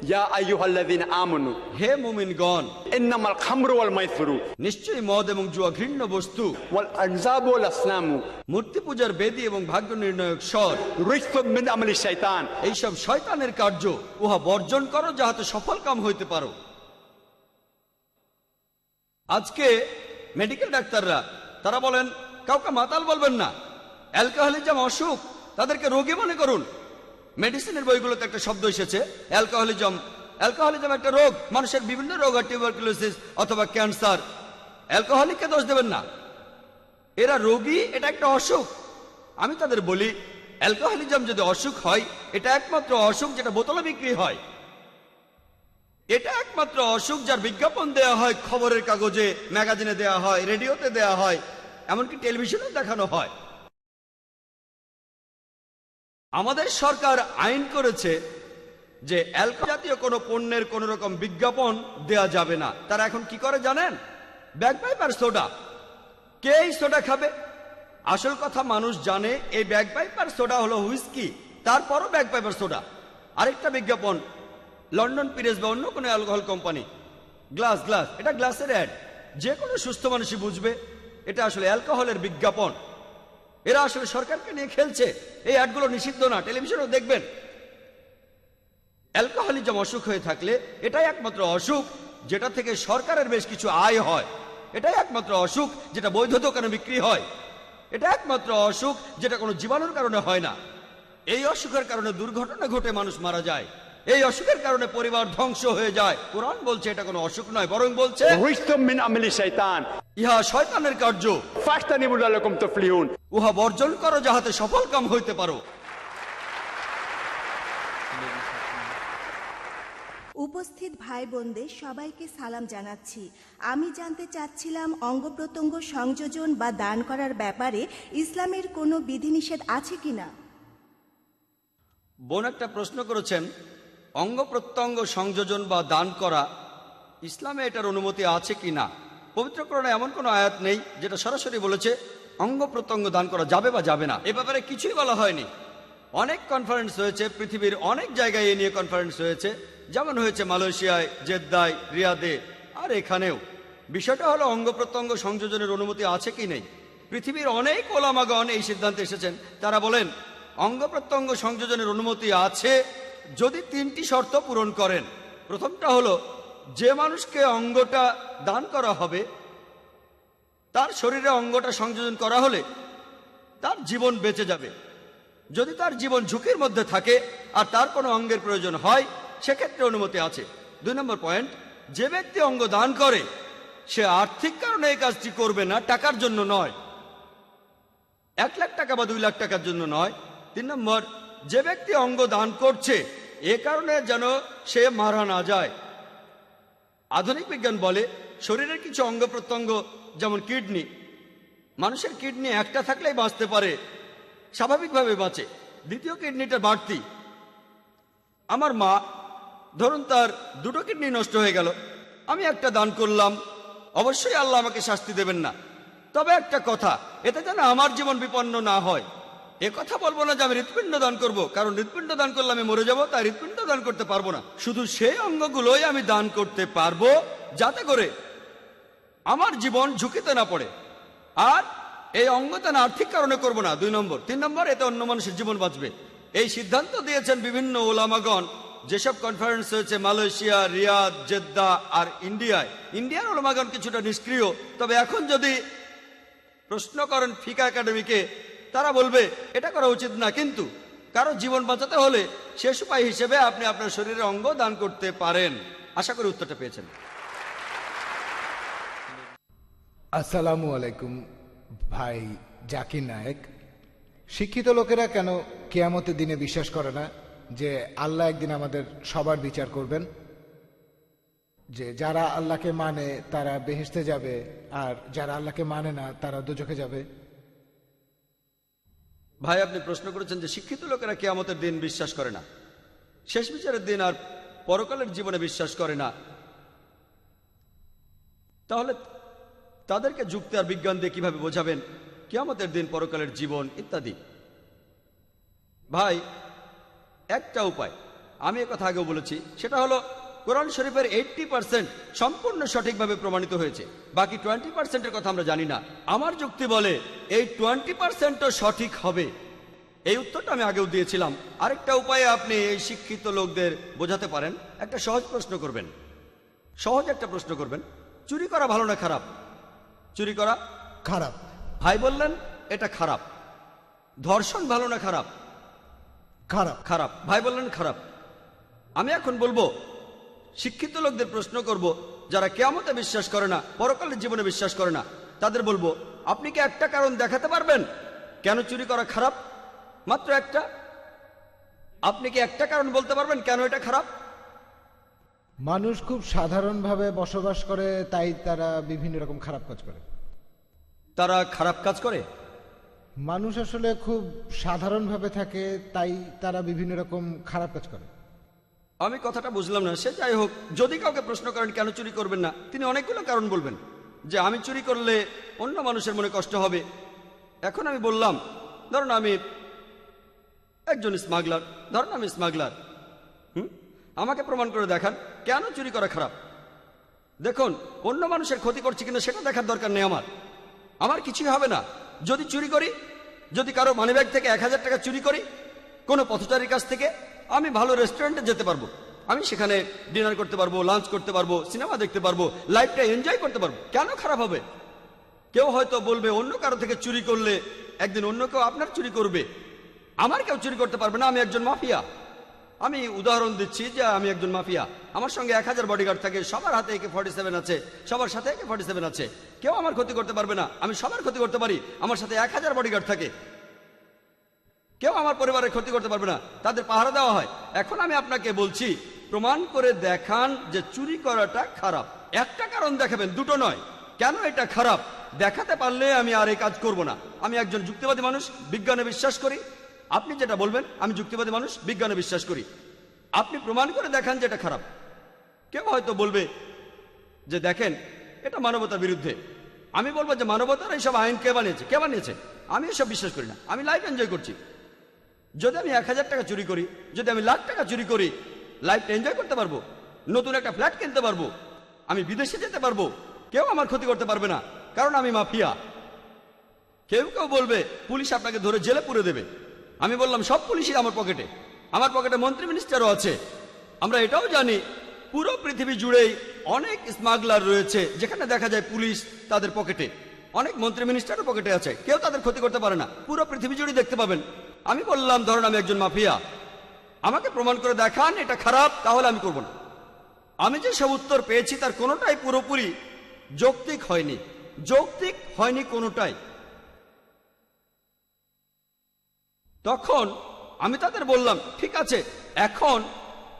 Speaker 8: ইয়া আইয়ুহাল্লাযীনা আমানু,
Speaker 7: হে মুমিনগণ,
Speaker 8: ইন্নামাল খামরু ওয়াল মাইসিরু,
Speaker 7: নিশ্চয়ই মদ এবং জুয়া ঘৃণ্য বস্তু,
Speaker 8: ওয়াল আনযাবু ওয়াল আসনামু,
Speaker 7: মূর্তি পূজার বেদী এবং ভাগ্য নির্ণায়ক স্বর,
Speaker 8: রিজসুম মিন আমালি শাইতান,
Speaker 7: এইসব শয়তানের কার্য, উহা বর্জন করো যাহাতে সফল কাম হইতে পারো। আজকে মেডিকেল ডাক্তাররা তারা বলেন কাউকে মাতাল বলবেন না, অ্যালকোহলিজম অসুখ, তাদেরকে রোগী মনে করুন। মেডিসিনের বইগুলোতে একটা শব্দ এসেছে অ্যালকোহলিজম। অ্যালকোহলিজম একটা রোগ, মানুষের বিভিন্ন রোগ, আর টিউবারকুলোসিস অথবা ক্যান্সার। অ্যালকোহলিককে দোষ দেবেন না, এরা রোগী, এটা একটা অসুখ। আমি তাদের বলি, অ্যালকোহলিজম যদি অসুখ হয়, এটা একমাত্র অসুখ যেটা বোতলে বিক্রি হয়। এটা একমাত্র অসুখ যার বিজ্ঞাপন দেয়া হয় খবরের কাগজে, ম্যাগাজিনে দেয়া হয়, রেডিওতে দেয়া হয়, এমনকি টেলিভিশনেও দেখানো হয়। আমাদের সরকার আইন করেছে যে অ্যালকোহল জাতীয় কোনো পণ্যের কোন রকম বিজ্ঞাপন দেয়া যাবে না। তারা এখন কি করে জানেন? Bag piper soda. কে এই সোডা খাবে? আসল কথা মানুষ জানে এই ব্যাগ পাইপার সোডা হলো হুইস্কি, তারপরও ব্যাগ পাইপার সোডা। আরেকটা বিজ্ঞাপন লন্ডন পিরেস বা অন্য কোনো অ্যালকোহল কোম্পানি, গ্লাস গ্লাস, এটা গ্লাসের অ্যাড। যে কোনো সুস্থ মানুষই বুঝবে এটা আসলে অ্যালকোহলের বিজ্ঞাপন। এরা আসলে সরকারকে নিয়ে খেলছে। এই অ্যাডগুলো নিষিদ্ধ না, টেলিভিশনেও দেখবেন। অ্যালকোহলিজম অসুখ হয়ে থাকলে এটাই একমাত্র অসুখ যেটা থেকে সরকারের বেশ কিছু আয় হয়। এটাই একমাত্র অসুখ যেটা বৈধ দোকানে বিক্রি হয়। এটা একমাত্র অসুখ যেটা কোনো জীবাণুর কারণে হয় না। এই অসুখের কারণে দুর্ঘটনা ঘটে মানুষ মারা যায়। এই অসুখের কারণে পরিবার ধ্বংস হয়ে যায়। কোরআন বলছে এটা কোনো অসুখ নয়, বরং বলছে
Speaker 8: রিজসুম মিন আমালি শাইতান,
Speaker 7: ইহা শয়তানের কার্য,
Speaker 8: ফাজতানিবু লাআল্লাকুম তুফলিহুন,
Speaker 7: উহা বর্জন করো যাহাতে সফল কাম হইতে পারো।
Speaker 4: উপস্থিত ভাই বোনদের সবাইকে সালাম জানাচ্ছি। আমি জানতে চাচ্ছিলাম অঙ্গ প্রত্যঙ্গ সংযোজন বা দান করার ব্যাপারে ইসলামের কোনো বিধিনিষেধ আছে কিনা।
Speaker 7: বোন একটা প্রশ্ন করেছেন, অঙ্গ প্রত্যঙ্গ সংযোজন বা দান করা ইসলামে এটার অনুমতি আছে কি না। পবিত্র কোরআনে এমন কোনো আয়াত নেই যেটা সরাসরি বলেছে অঙ্গ প্রত্যঙ্গ দান করা যাবে বা যাবে না। এ ব্যাপারে কিছুই বলা হয়নি। অনেক কনফারেন্স হয়েছে, পৃথিবীর অনেক জায়গায় এ নিয়ে কনফারেন্স হয়েছে, যেমন হয়েছে মালয়েশিয়ায়, জেদ্দায়, রিয়াদে, আর এখানেও। বিষয়টা হলো অঙ্গ প্রত্যঙ্গ সংযোজনের অনুমতি আছে কি নেই। পৃথিবীর অনেক ওলামাগণ এই সিদ্ধান্তে এসেছেন। তারা বলেন অঙ্গ প্রত্যঙ্গ সংযোজনের অনুমতি আছে যদি 3টি শর্ত পূরণ করেন। প্রথমটা হলো যে মানুষকে অঙ্গটা দান করা হবে তার শরীরে অঙ্গটা সংযোজন করা হলে তার জীবন বেঁচে যাবে। যদি তার জীবন ঝুঁকির মধ্যে থাকে আর তার কোনো অঙ্গের প্রয়োজন হয় সেক্ষেত্রে অনুমতি আছে। 2 নম্বর পয়েন্ট, যে ব্যক্তি অঙ্গ দান করে সে আর্থিক কারণে এই কাজটি করবে না, টাকার জন্য নয়, 1 লাখ টাকা বা 2 লাখ টাকার জন্য নয়। 3 নম্বর, যে ব্যক্তি অঙ্গ দান করছে এ কারণে যেন সে মারা না যায়। আধুনিক বিজ্ঞান বলে শরীরের কিছু অঙ্গ প্রত্যঙ্গ যেমন কিডনি, মানুষের কিডনি একটা থাকলেই বাঁচতে পারে, স্বাভাবিকভাবে বাঁচে, দ্বিতীয় কিডনিটা বাড়তি। আমার মা ধরুন তার 2টো কিডনি নষ্ট হয়ে গেল, আমি একটা দান করলাম, অবশ্যই আল্লাহ আমাকে শাস্তি দেবেন না। তবে একটা কথা, এতে যেন আমার জীবন বিপন্ন না হয়। এ কথা বলবো না যে আমি হৃৎপিণ্ড দান করব, কারণ হৃৎপিণ্ড দান করলে আমি মরে যাব, তাই হৃৎপিণ্ড দান করতে পারবো না। শুধু সেই অঙ্গগুলোই আমি দান করতে পারবো যাতে করে আমার জীবন ঝুঁকিতে না পড়ে। আর এই অঙ্গ দান আর্থিক কারণে করব না। 2 নম্বর। 3 নম্বর, এতে অন্য মানুষের জীবন বাঁচবে। এই সিদ্ধান্ত দিয়েছেন বিভিন্ন ওলামাগণ। যেসব কনফারেন্স হয়েছে মালয়েশিয়া, রিয়াদ, জেদ্দা আর ইন্ডিয়ায়, ইন্ডিয়ার ওলামাগণ কিছুটা নিষ্ক্রিয়। তবে এখন যদি প্রশ্ন করেন ফিকা একাডেমিকে, তারা বলবে এটা করা উচিত না, কিন্তু কারো জীবন বাঁচাতে হলে শেষ উপায় হিসেবে আপনি আপনার শরীরের অঙ্গ দান করতে পারেন। আশা করি উত্তরটা পেয়েছেন।
Speaker 5: আসসালামু আলাইকুম ভাই জাকির নায়েক। শিক্ষিত লোকেরা কেন কিয়ামতের দিনে বিশ্বাস করে না যে আল্লাহ একদিন আমাদের সবার বিচার করবেন, যে যারা আল্লাহকে মানে তারা বেহেশতে যাবে আর যারা আল্লাহকে মানে না তারা দোজখে যাবে?
Speaker 7: ভাই, আপনি প্রশ্ন করেছেন যে শিক্ষিত লোকেরা কিয়ামতের দিন বিশ্বাস করে না, শেষ বিচারের দিন আর পরকালের জীবনে বিশ্বাস করে না, তাহলে তাদেরকে যুক্তি আর বিজ্ঞান দিয়ে কিভাবে বোঝাবেন কিয়ামতের দিন, পরকালের জীবন ইত্যাদি? ভাই, একটা উপায়, আমি কথা আগেও বলেছি, সেটা হলো কোরআন শরীফের 80% সম্পূর্ণ সঠিকভাবে প্রমাণিত হয়েছে, বাকি 20%-এর কথা আমরা জানি না। আমার যুক্তি বলে এই 20%ও সঠিক হবে। এই উত্তরটা আমি আগেও দিয়েছিলাম। আরেকটা উপায়ে আপনি এই শিক্ষিত লোকদের বোঝাতে পারেন। একটা সহজ প্রশ্ন করবেন, সহজ একটা প্রশ্ন করবেন, চুরি করা ভালো না খারাপ? চুরি করা
Speaker 5: খারাপ।
Speaker 7: ভাই বললেন এটা খারাপ। ধর্ষণ ভালো না খারাপ?
Speaker 5: খারাপ।
Speaker 7: খারাপ। ভাই বললেন খারাপ। আমি এখন বলবো, শিক্ষিত লোকদের প্রশ্ন করব, যারা কিয়ামতে বিশ্বাস করে না, পরকালের জীবনে বিশ্বাস করে না, তাদের বলবো, আপনি কি একটা কারণ দেখাতে পারবেন কেন চুরি করা খারাপ? মাত্র একটা। আপনি কি একটা কারণ বলতে পারবেন কেন এটা খারাপ?
Speaker 5: মানুষ খুব সাধারণভাবে বসবাস করে, তাই তারা বিভিন্ন রকম খারাপ কাজ করে।
Speaker 7: তারা খারাপ কাজ করে?
Speaker 5: মানুষ আসলে খুব সাধারণভাবে থাকে, তাই তারা বিভিন্ন রকম খারাপ কাজ করে।
Speaker 7: আমি কথাটা বুঝলাম না। সে যাই হোক, যদি কাউকে প্রশ্ন করেন কেন চুরি করবেন না, তিনি অনেকগুলো কারণ বলবেন, যে আমি চুরি করলে অন্য মানুষের মনে কষ্ট হবে। এখন আমি বললাম, ধরুন আমি একজন স্মাগলার, ধরুন আমি স্মাগলার, আমাকে প্রমাণ করে দেখান কেন চুরি করা খারাপ। দেখুন, অন্য মানুষের ক্ষতি করছি কিনা সেটা দেখার দরকার নেই আমার, আমার কিছুই হবে না। যদি চুরি করি, যদি কারো মানিব্যাগ থেকে 1000 টাকা চুরি করি কোনো পথচারীর কাছ থেকে, আমি ভালো রেস্টুরেন্টে যেতে পারবো, আমি সেখানে ডিনার করতে পারবো, লাঞ্চ করতে পারবো, সিনেমা দেখতে পারবো, লাইফটা এনজয় করতে পারবো। কেন খারাপ হবে? কেউ হয়তো বলবে অন্য কারো থেকে চুরি করলে একদিন অন্য কেউ আপনার চুরি করবে, আমার কেউ চুরি করতে পারবে না, আমি একজন মাফিয়া। আমি উদাহরণ দিচ্ছি যে আমি একজন মাফিয়া, আমার সঙ্গে 1000 বডিগার্ড থাকে, সবার হাতে AK-47 আছে, সবার সাথে AK-47 আছে, কেউ আমার ক্ষতি করতে পারবে না, আমি সবার ক্ষতি করতে পারি, আমার সাথে 1000 বডিগার্ড থাকে, কেউ আমার পরিবারের ক্ষতি করতে পারবে না, তাদের পাহারা দেওয়া হয়। এখন আমি আপনাকে বলছি, প্রমাণ করে দেখান যে চুরি করাটা খারাপ। একটা কারণ দেখাবেন, দুটো নয়। কেন এটা খারাপ দেখাতে পারলে আমি আর এই কাজ করব না। আমি একজন যুক্তিবাদী মানুষ, বিজ্ঞানে বিশ্বাস করি। আপনি যেটা বলবেন, আমি যুক্তিবাদী মানুষ, বিজ্ঞানে বিশ্বাস করি। আপনি প্রমাণ করে দেখান যে এটা খারাপ। কেউ হয়তো বলবে যে দেখেন এটা মানবতার বিরুদ্ধে। আমি বলবো যে মানবতার এইসব আইন কে বানিয়েছে? কে বানিয়েছে? আমি এসব বিশ্বাস করি না, আমি লাইফ এনজয় করছি। যদি আমি 1000 টাকা চুরি করি, যদি আমি লাখ টাকা চুরি করি, লাইফটা এনজয় করতে পারবো, নতুন একটা ফ্ল্যাট কিনতে পারবো, আমি বিদেশে যেতে পারবো, কেউ আমার ক্ষতি করতে পারবে না, কারণ আমি মাফিয়া। কেউ কেউ বলবে পুলিশ আপনাকে ধরে জেলে পুরে দেবে। আমি বললাম সব পুলিশই আমার পকেটে, আমার পকেটে মন্ত্রী মিনিস্টারও আছে। আমরা এটাও জানি পুরো পৃথিবী জুড়েই অনেক স্মাগলার রয়েছে, যেখানে দেখা যায় পুলিশ তাদের পকেটে, অনেক মন্ত্রী মিনিস্টারও পকেটে আছে, কেউ তাদের ক্ষতি করতে পারে না, পুরো পৃথিবী জুড়ে দেখতে পাবেন। আমি বললাম ধরুন আমি একজন মাফিয়া, আমাকে প্রমাণ করে দেখান এটা খারাপ, তাহলে আমি করব না। আমি যে সব উত্তর পেয়েছি তার কোনোটাই পুরোপুরি যৌক্তিক হয়নি, যৌক্তিক হয়নি কোনোটাই। তখন আমি তাদের বললাম ঠিক আছে, এখন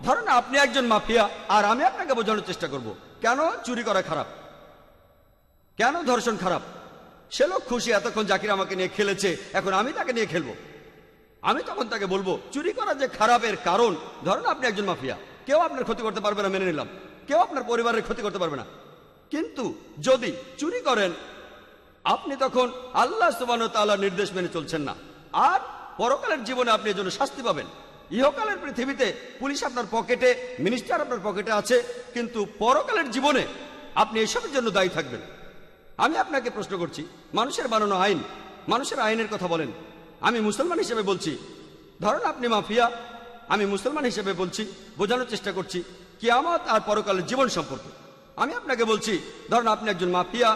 Speaker 7: ধরুন আপনি একজন মাফিয়া আর আমি আপনাকে বোঝানোর চেষ্টা করব কেন চুরি করা খারাপ, কেন ধর্ষণ খারাপ। সে লোক খুশি, এতক্ষণ জাকির আমাকে নিয়ে খেলেছে, এখন আমি তাকে নিয়ে খেলবো। আমি তখন তাকে বলবো চুরি করা যে খারাপের কারণ, ধরুন আপনি একজন মাফিয়া, কেউ আপনার ক্ষতি করতে পারবে না, মেনে নিলাম, কেউ আপনার পরিবারের ক্ষতি করতে পারবে না, কিন্তু যদি চুরি করেন আপনি তখন আল্লাহ সুবহানাহু ওয়া তাআলার নির্দেশ মেনে চলছেন না, আর পরকালের জীবনে আপনি এর জন্য শাস্তি পাবেন। ইহকালের পৃথিবীতে পুলিশ আপনার পকেটে, মিনিস্টার আপনার পকেটে আছে, কিন্তু পরকালের জীবনে আপনি এসবের জন্য দায়ী থাকবেন। আমি আপনাকে প্রশ্ন করছি, মানুষের বানানো আইন, মানুষের আইনের কথা বলেন, আমি মুসলমান হিসেবে বলছি, ধরুন আপনি মাফিয়া, আমি মুসলমান হিসেবে বলছি, বোঝানোর চেষ্টা করছি কিয়ামত আর পরকালের জীবন সম্পর্কে। আমি আপনাকে বলছি ধরুন আপনি একজন মাফিয়া,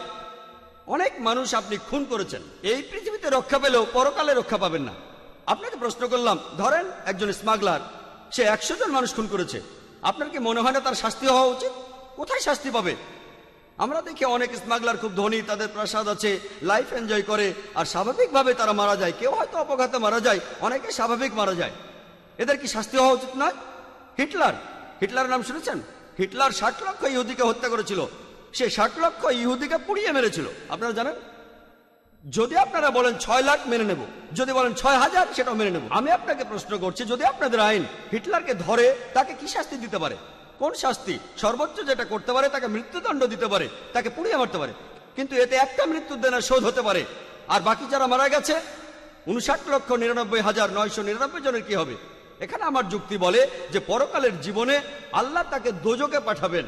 Speaker 7: অনেক মানুষ আপনি খুন করেছেন, এই পৃথিবীতে রক্ষা পেলেও পরকালে রক্ষা পাবেন না। আপনাকে প্রশ্ন করলাম, ধরেন একজন স্মাগলার, সে 100 জন মানুষ খুন করেছে, আপনার কি মনে হয় না তার শাস্তি হওয়া উচিত? কোথায় শাস্তি পাবে? আমরা দেখি অনেক স্মাগলার খুব ধনী, তাদের প্রাসাদ আছে, লাইফ এনজয় করে, আর স্বাভাবিকভাবে তারা মারা যায়। কেউ হয়তো অপঘাতে মারা যায়, অনেকে স্বাভাবিক মারা যায়। এদের কি শাস্তি হওয়া উচিত নয়? হিটলারের নাম শুনেছেন? হিটলার 60 লক্ষ ইহুদিকে হত্যা করেছিল। সে 60 লক্ষ ইহুদিকে পুড়িয়ে মেরেছিল, আপনারা জানেন? যদি আপনারা বলেন 6 লাখ মেনে নেব, যদি বলেন 6000, সেটাও মেনে নেব। আমি আপনাকে প্রশ্ন করছি, যদি আপনাদের আইন হিটলারকে ধরে তাকে কি শাস্তি দিতে পারে? কোন শাস্তি? সর্বোচ্চ যেটা করতে পারে তাকে মৃত্যুদণ্ড দিতে পারে, তাকে পুড়িয়ে মারতে পারে। কিন্তু এতে একটা মৃত্যুদণ্ডের শোধ হতে পারে, আর বাকি যারা মারা গেছে 59,99,999 জনের কি হবে? এখানে আমার যুক্তি বলে যে পরকালের জীবনে আল্লাহ তাকে দোজকে পাঠাবেন।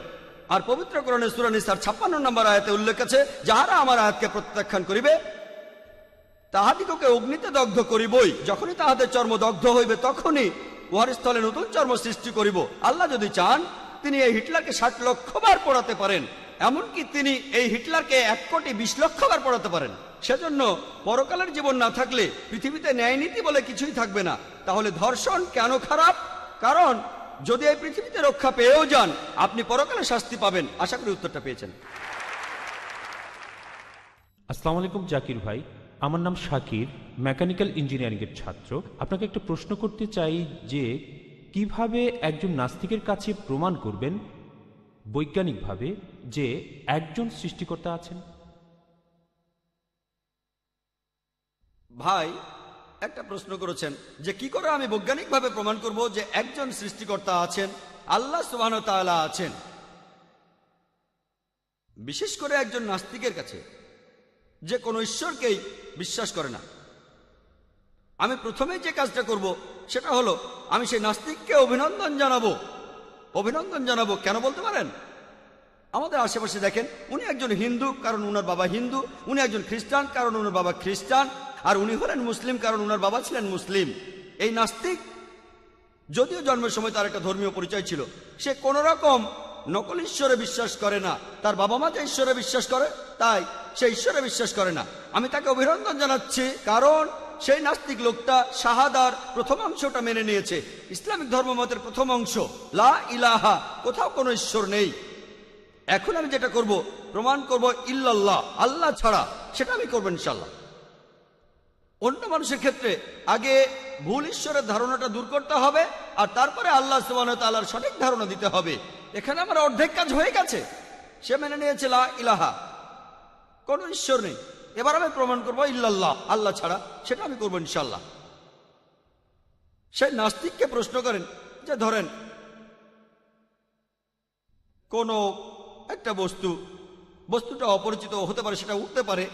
Speaker 7: আর পবিত্র কোরআনে সূরা নিসার 56 নম্বর আয়াতে উল্লেখ আছে, যাহারা আমার আয়াতকে প্রত্যাখ্যান করিবে তাহাদিগকে অগ্নিতে দগ্ধ করিবই, যখনই তাহাদের চর্ম দগ্ধ হইবে তখনই উহার স্থলে নতুন চর্ম সৃষ্টি করিব। আল্লাহ যদি চান তিনি এই হিটলারকে 60 লক্ষ বার পড়াতে পারেন, এমনকি তিনি এই হিটলারকে 1,20,00,000 বার পড়াতে পারেন। সেজন্য পরকালের জীবন না থাকলে পৃথিবীতে ন্যায় নীতি বলে কিছুই থাকবে না। তাহলে ধর্ষণ কেন খারাপ? কারণ যদি এই পৃথিবীতে রক্ষা পেয়েও যান, আপনি পরকালে শাস্তি পাবেন। আশা করি উত্তরটা পেয়েছেন।
Speaker 2: আসসালামু আলাইকুম জাকির ভাই, আমার নাম শাকির, মেকানিক্যাল ইঞ্জিনিয়ারিংয়ের ছাত্র। আপনাকে একটা প্রশ্ন করতে চাই যে কিভাবে একজন নাস্তিকের কাছে প্রমাণ করবেন বৈজ্ঞানিকভাবে যে একজন সৃষ্টিকর্তা আছেন?
Speaker 7: ভাই একটা প্রশ্ন করেছেন যে কি করে আমি বৈজ্ঞানিকভাবে প্রমাণ করব যে একজন সৃষ্টিকর্তা আছেন, আল্লাহ সুবহানাহু ওয়া তাআলা আছেন। বিশেষ করে একজন নাস্তিকের কাছে, যে কোনো ঈশ্বরকেই বিশ্বাস করে না, আমি প্রথমেই যে কাজটা করব সেটা হলো আমি সেই নাস্তিককে অভিনন্দন জানাবো। অভিনন্দন জানাবো কেন বলতে পারেন? আমাদের আশেপাশে দেখেন, উনি একজন হিন্দু কারণ উনার বাবা হিন্দু, উনি একজন খ্রিস্টান কারণ উনার বাবা খ্রিস্টান, আর উনি হলেন মুসলিম কারণ উনার বাবা ছিলেন মুসলিম। এই নাস্তিক যদিও জন্মের সময় তার একটা ধর্মীয় পরিচয় ছিল, সে কোন রকম নকল ঈশ্বরে বিশ্বাস করে না। তার বাবা মা যে ঈশ্বরে বিশ্বাস করে তাই সে ঈশ্বরে বিশ্বাস করে না। আমি তাকে অভিনন্দন জানাচ্ছি কারণ সেই নাস্তিক লোকটা শাহাদার প্রথম অংশটা মেনে নিয়েছে। ইসলামিক ধর্মমতের প্রথম অংশ লা ইলাহা, কোথাও কোনো ঈশ্বর নেই। এখন আমি যেটা করব, প্রমাণ করব ইল্লাল্লাহ, আল্লাহ ছাড়া, সেটা আমি করবো ইনশাল্লাহ। অন্য মানুষের ক্ষেত্রে আগে ভুল ঈশ্বরের ধারণাটা দূর করতে হবে, আর তারপরে আল্লাহ সুবহানাহু ওয়া তাআলার সঠিক ধারণা দিতে হবে। এখানে আমার অর্ধেক কাজ হয়ে গেছে। সে মেনে নিয়েছে লা ইলাহা, কোনো ঈশ্বর নেই। এবার আমি প্রমাণ করব ইল্লাল্লাহ, আল্লাহ ছাড়া, সেটা আমি করবো ইনশাল্লাহ। সেই নাস্তিককে প্রশ্ন করেন যে ধরেন কোনো একটা বস্তুটা অপরিচিত হতে পারে, সেটা উঠতে পারে,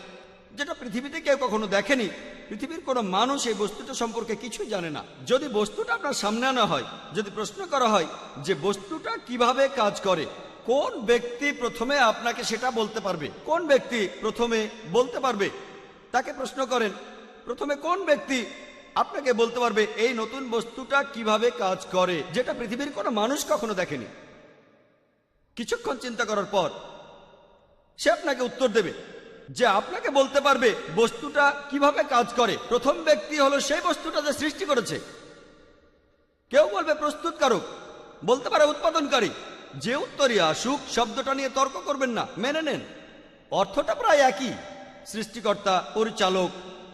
Speaker 7: যেটা পৃথিবীতে কেউ কখনো দেখেনি, পৃথিবীর কোনো মানুষ এই বস্তুটা সম্পর্কে কিছুই জানে না। যদি বস্তুটা আপনার সামনে আনা হয়, যদি প্রশ্ন করা হয় যে বস্তুটা কিভাবে কাজ করে, কোন ব্যক্তি প্রথমে আপনাকে সেটা বলতে পারবে? কোন ব্যক্তি প্রথমে বলতে পারবে? তাকে প্রশ্ন করেন, প্রথমে কোন ব্যক্তি আপনাকে বলতে পারবে এই নতুন বস্তুটা কিভাবে কাজ করে, যেটা পৃথিবীর কোনো মানুষ কখনো দেখেনি? কিছুক্ষণ চিন্তা করার পর সে আপনাকে উত্তর দেবে যে আপনাকে বলতে পারবে বস্তুটা কিভাবে কাজ করে। প্রথম ব্যক্তি হলো সেই বস্তুটা যে সৃষ্টি করেছে। কেউ বলবে প্রস্তুতকারক, বলতে পারে উৎপাদনকারী। যে উত্তরই আসুক, শব্দটা নিয়ে তর্ক করবেন না, মেনে নেন। অর্থটা প্রায় একই, সৃষ্টিকর্তা, পরিচালক,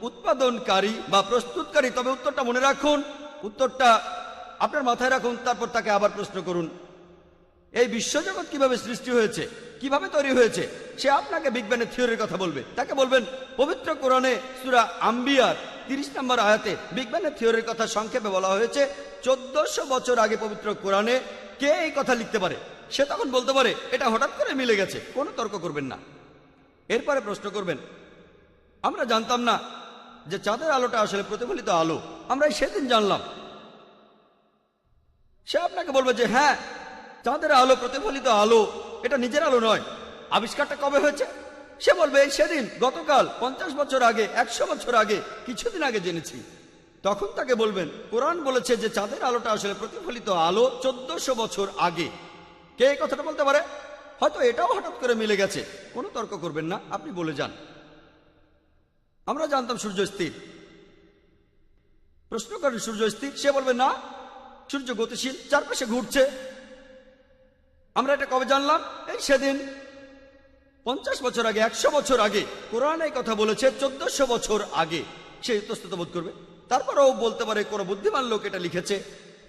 Speaker 7: উৎপাদনকারী বা প্রস্তুতকারী। তবে উত্তরটা মনে রাখুন, উত্তরটা আপনার মাথায় রাখুন, তারপর তাকে আবার প্রশ্ন করুন এই বিশ্বজগৎ কিভাবে সৃষ্টি হয়েছে, কিভাবে তৈরি হয়েছে। সে আপনাকে বিজ্ঞানের থিওরির কথা বলবে। তাকে বলবেন পবিত্র কোরআনে সূরা আম্বিয়ার 30 নম্বর আয়াতে বিজ্ঞানের থিওরির কথা সংক্ষেপে বলা হয়েছে। 1400 বছর আগে পবিত্র কোরআনে কে এই কথা লিখতে পারে? সে তখন বলতে পারে এটা হঠাৎ করে মিলে গেছে। কোনো তর্ক করবেন না। এরপরে প্রশ্ন করবেন, আমরা জানতাম না যে চাঁদের আলোটা আসলে প্রতিফলিত আলো, আমরা সেদিন জানলাম। সে আপনাকে বলবে যে হ্যাঁ, চাঁদের আলো প্রতিফলিত আলো, এটা নিজের আলো নয়। আবিষ্কারটা কবে হয়েছে? সে বলবে সেদিন, গতকাল, 50 বছর আগে, 100 বছর আগে, কিছুদিন আগে জেনেছি। তখন তাকে বলবেন কোরআন বলেছে যে চাঁদের আলোটা আসলে প্রতিফলিত আলো 1400 বছর আগে। কে এই কথাটা বলতে পারে? হয়তো এটাও হঠাৎ করে মিলে গেছে। কোনো তর্ক করবেন না, আপনি বলে যান আমরা জানতাম সূর্য স্থির। প্রশ্ন করেন সূর্য স্থির, সে বলবে না, সূর্য গতিশীল, চারপাশে ঘুরছে। আমরা এটা কবে জানলাম? এই সেদিন। 50 বছর আগে, 100 বছর আগে কোরআন এই কথা বলেছে, 1400 বছর আগে, সে ইতস্তত বোধ করবে। তারপরেও বলতে পারে কোনো বুদ্ধিমান লোক এটা লিখেছে,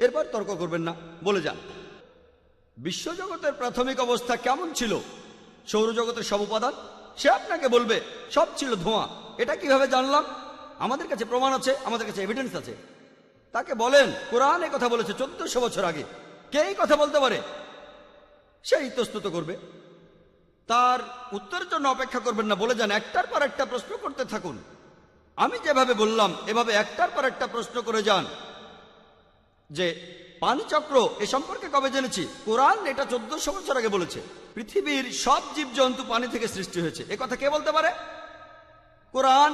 Speaker 7: এরপর তর্ক করবেন না, বলে যান বিশ্বজগতের প্রাথমিক অবস্থা কেমন ছিল, সৌরজগতের সব উপাদান, সে আপনাকে বলবে সব ছিল ধোঁয়া। এটা কিভাবে জানলাম? আমাদের কাছে প্রমাণ আছে, আমাদের কাছে এভিডেন্স আছে। তাকে বলেন কোরআন এই কথা বলেছে 1400 বছর আগে, কে এই কথা বলতে পারে? সে ইতস্তত করবে। তার উত্তরের জন্য অপেক্ষা করবেন না, বলে যান একটার পর একটা প্রশ্ন করতে থাকুন। আমি যেভাবে বললাম এভাবে একটার পর একটা প্রশ্ন করে যান যে পানিচক্র এ সম্পর্কে কবে জেনেছি? কোরআন এটা 1400 বছর আগে বলেছে। পৃথিবীর সব জীবজন্তু পানি থেকে সৃষ্টি হয়েছে, এ কথা কে বলতে পারে? কোরআন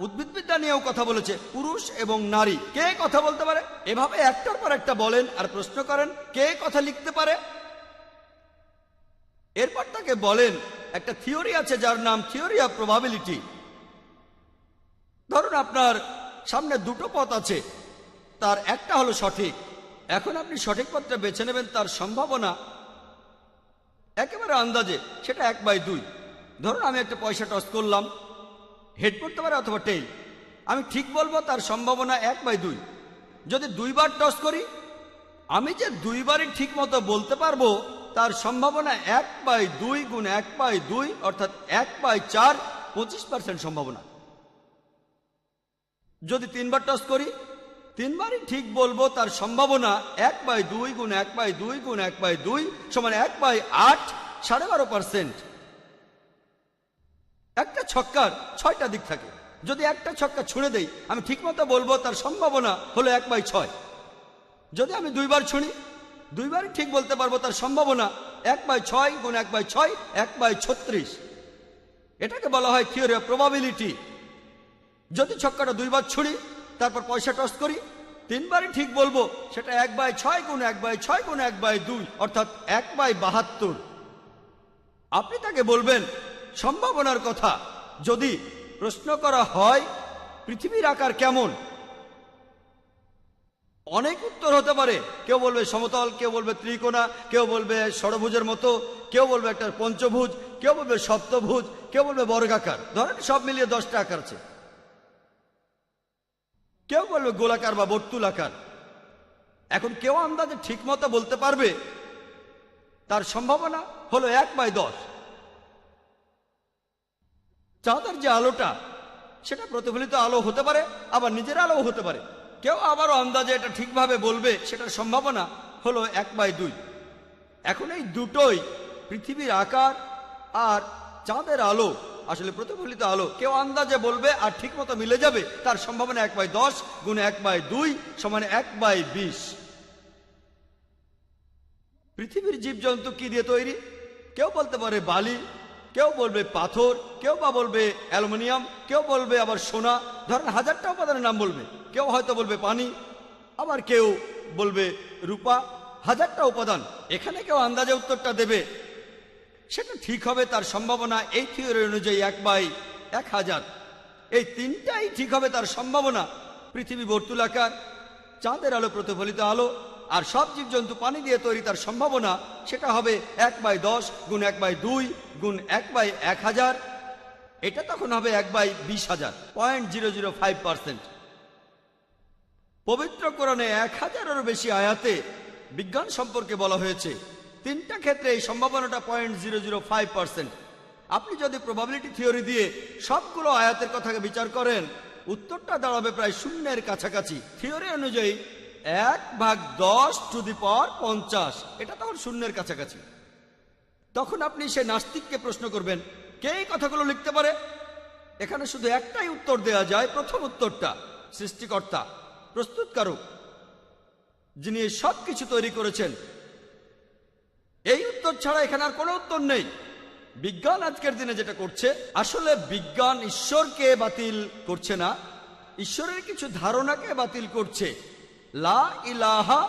Speaker 7: উদ্ভিদবিদ্যা নিয়েও কথা বলেছে, পুরুষ এবং নারী, কে কথা বলতে পারে? এভাবে একটার পর একটা বলেন আর প্রশ্ন করেন কে কথা লিখতে পারে। এরপর তাকে বলেন একটা থিওরি আছে যার নাম থিওরি অফ প্রবাবিলিটি। ধরুন আপনার সামনে দুটো পথ আছে, তার একটা হলো সঠিক। এখন আপনি সঠিক পথটা বেছে নেবেন, তার সম্ভাবনা একেবারে আন্দাজে সেটা 1/2। ধরুন আমি একটা পয়সা টস করলাম, হেড করতে পারে অথবা টেইল, আমি ঠিক বলবো তার সম্ভাবনা 1/2। যদি 2 বার টস করি, আমি যে 2 বারই ঠিক মতো বলতে পারবো তার সম্ভাবনা 1/2 গুণ 1/2 অর্থাৎ 1/4, 25% সম্ভাবনা। যদি 3 বার টস করি, 3 বারই ঠিক বলবো তার সম্ভাবনা 1/2 গুণ 1/2 গুণ 1/2 সমান 1/8, 12.5%। একটা ছক্কার 6টা দিক থাকে, যদি একটা ছক্কা ছুঁড়ে দেই আমি ঠিক মতো বলবো তার সম্ভাবনা হলো 1/6। যদি আমি 2 বার ছুঁড়ি, 2 বারই ঠিক বলতে পারবো তার সম্ভাবনা 1/6 গুণ 1/6, 1/36। এটাকে বলা হয় থিওরি অফ প্রবাবিলিটি। যদি ছক্কাটা 2 বার ছুঁড়ি তারপর পয়সা টস করি, 3 বারই ঠিক বলবো সেটা 1/6 গুণ 1/6 গুণ 1/2 অর্থাৎ 1/72। আপনি তাকে বলবেন সম্ভাবনার কথা। যদি প্রশ্ন করা হয় পৃথিবীর আকার কেমন, অনেক উত্তর হতে পারে। কেউ বলবে সমতল, কেউ বলবে ত্রিকোণা, কেউ বলবে ষড়ভুজের মতো, কেউ বলবে একটা পঞ্চভুজ, কেউ বলবে সপ্তভুজ, কেউ বলবে বর্গাকার। ধরেন সব মিলিয়ে 10টা আকার আছে। কেউ বলবে গোলাকার বা বর্তুলাকার। এখন কেউ আন্দাজে ঠিক মতো বলতে পারবে তার সম্ভাবনা হলো 1/10। চাঁদের যে আলোটা সেটা প্রতিফলিত আলো হতে পারে, আবার নিজের আলোও হতে পারে। কেউ আবারও আন্দাজে এটা ঠিকভাবে বলবে সেটার সম্ভাবনা হলো 1/2। এখন এই দুটোই পৃথিবীর আকার আর চাঁদের আলো, আসলে প্রতিফলিত আলো, কেউ আন্দাজে বলবে আর ঠিক মতো মিলে যাবে তার সম্ভাবনা 1/10 গুণ 1/2 সমান 1/20। পৃথিবীর জীবজন্তু কি দিয়ে তৈরি? কেউ বলতে পারে বালি, কেউ বলবে পাথর, কেউ বা বলবে অ্যালুমিনিয়াম, কেউ বলবে আবার সোনা। ধরেন 1000টা উপাদানের নাম বলবে। কেউ হয়তো বলবে পানি, আবার কেউ বলবে রূপা। 1000টা উপাদান, এখানে কেউ আন্দাজে উত্তরটা দেবে সেটা ঠিক হবে তার সম্ভাবনা এই থিওরি অনুযায়ী 1/1000। এই তিনটাই ঠিক হবে তার সম্ভাবনা। পৃথিবী বর্তুলাকার, চাঁদের আলো প্রতিফলিত আলো, আর সব জীবজন্তু পানি দিয়ে তৈরি, তার সম্ভাবনা সেটা হবে 1/10 গুণ 1/2 গুণ 1/1000। এটা তখন হবে 1/20,000, 0.005%। পবিত্র কোরআনে 1000-এরও বেশি আয়াতে বিজ্ঞান সম্পর্কে বলা হয়েছে। 3টা ক্ষেত্রে এই সম্ভাবনাটা 0.005%। আপনি যদি প্রবাবিলিটি থিওরি দিয়ে সবগুলো আয়াতের কথাকে বিচার করেন, উত্তরটা দাঁড়াবে প্রায় শূন্যের কাছাকাছি। থিওরি অনুযায়ী 1/10⁻50, এটা তখন শূন্যের কাছাকাছি। তখন আপনি সে নাস্তিককে প্রশ্ন করবেন কে এই কথাগুলো লিখতে পারে? এখানে শুধু একটাই উত্তর দেয়া যায়, প্রথম উত্তরটা, সৃষ্টিকর্তা, প্রস্তুতকারক, যিনি এই সব কিছু তৈরি করেছেন। এই উত্তর ছাড়া এখানে আর কোনো উত্তর নেই। বিজ্ঞান আজকের দিনে যেটা করছে, আসলে বিজ্ঞান ঈশ্বরকে বাতিল করছে না, ঈশ্বরের কিছু ধারণাকে বাতিল করছে। লা ইলাহা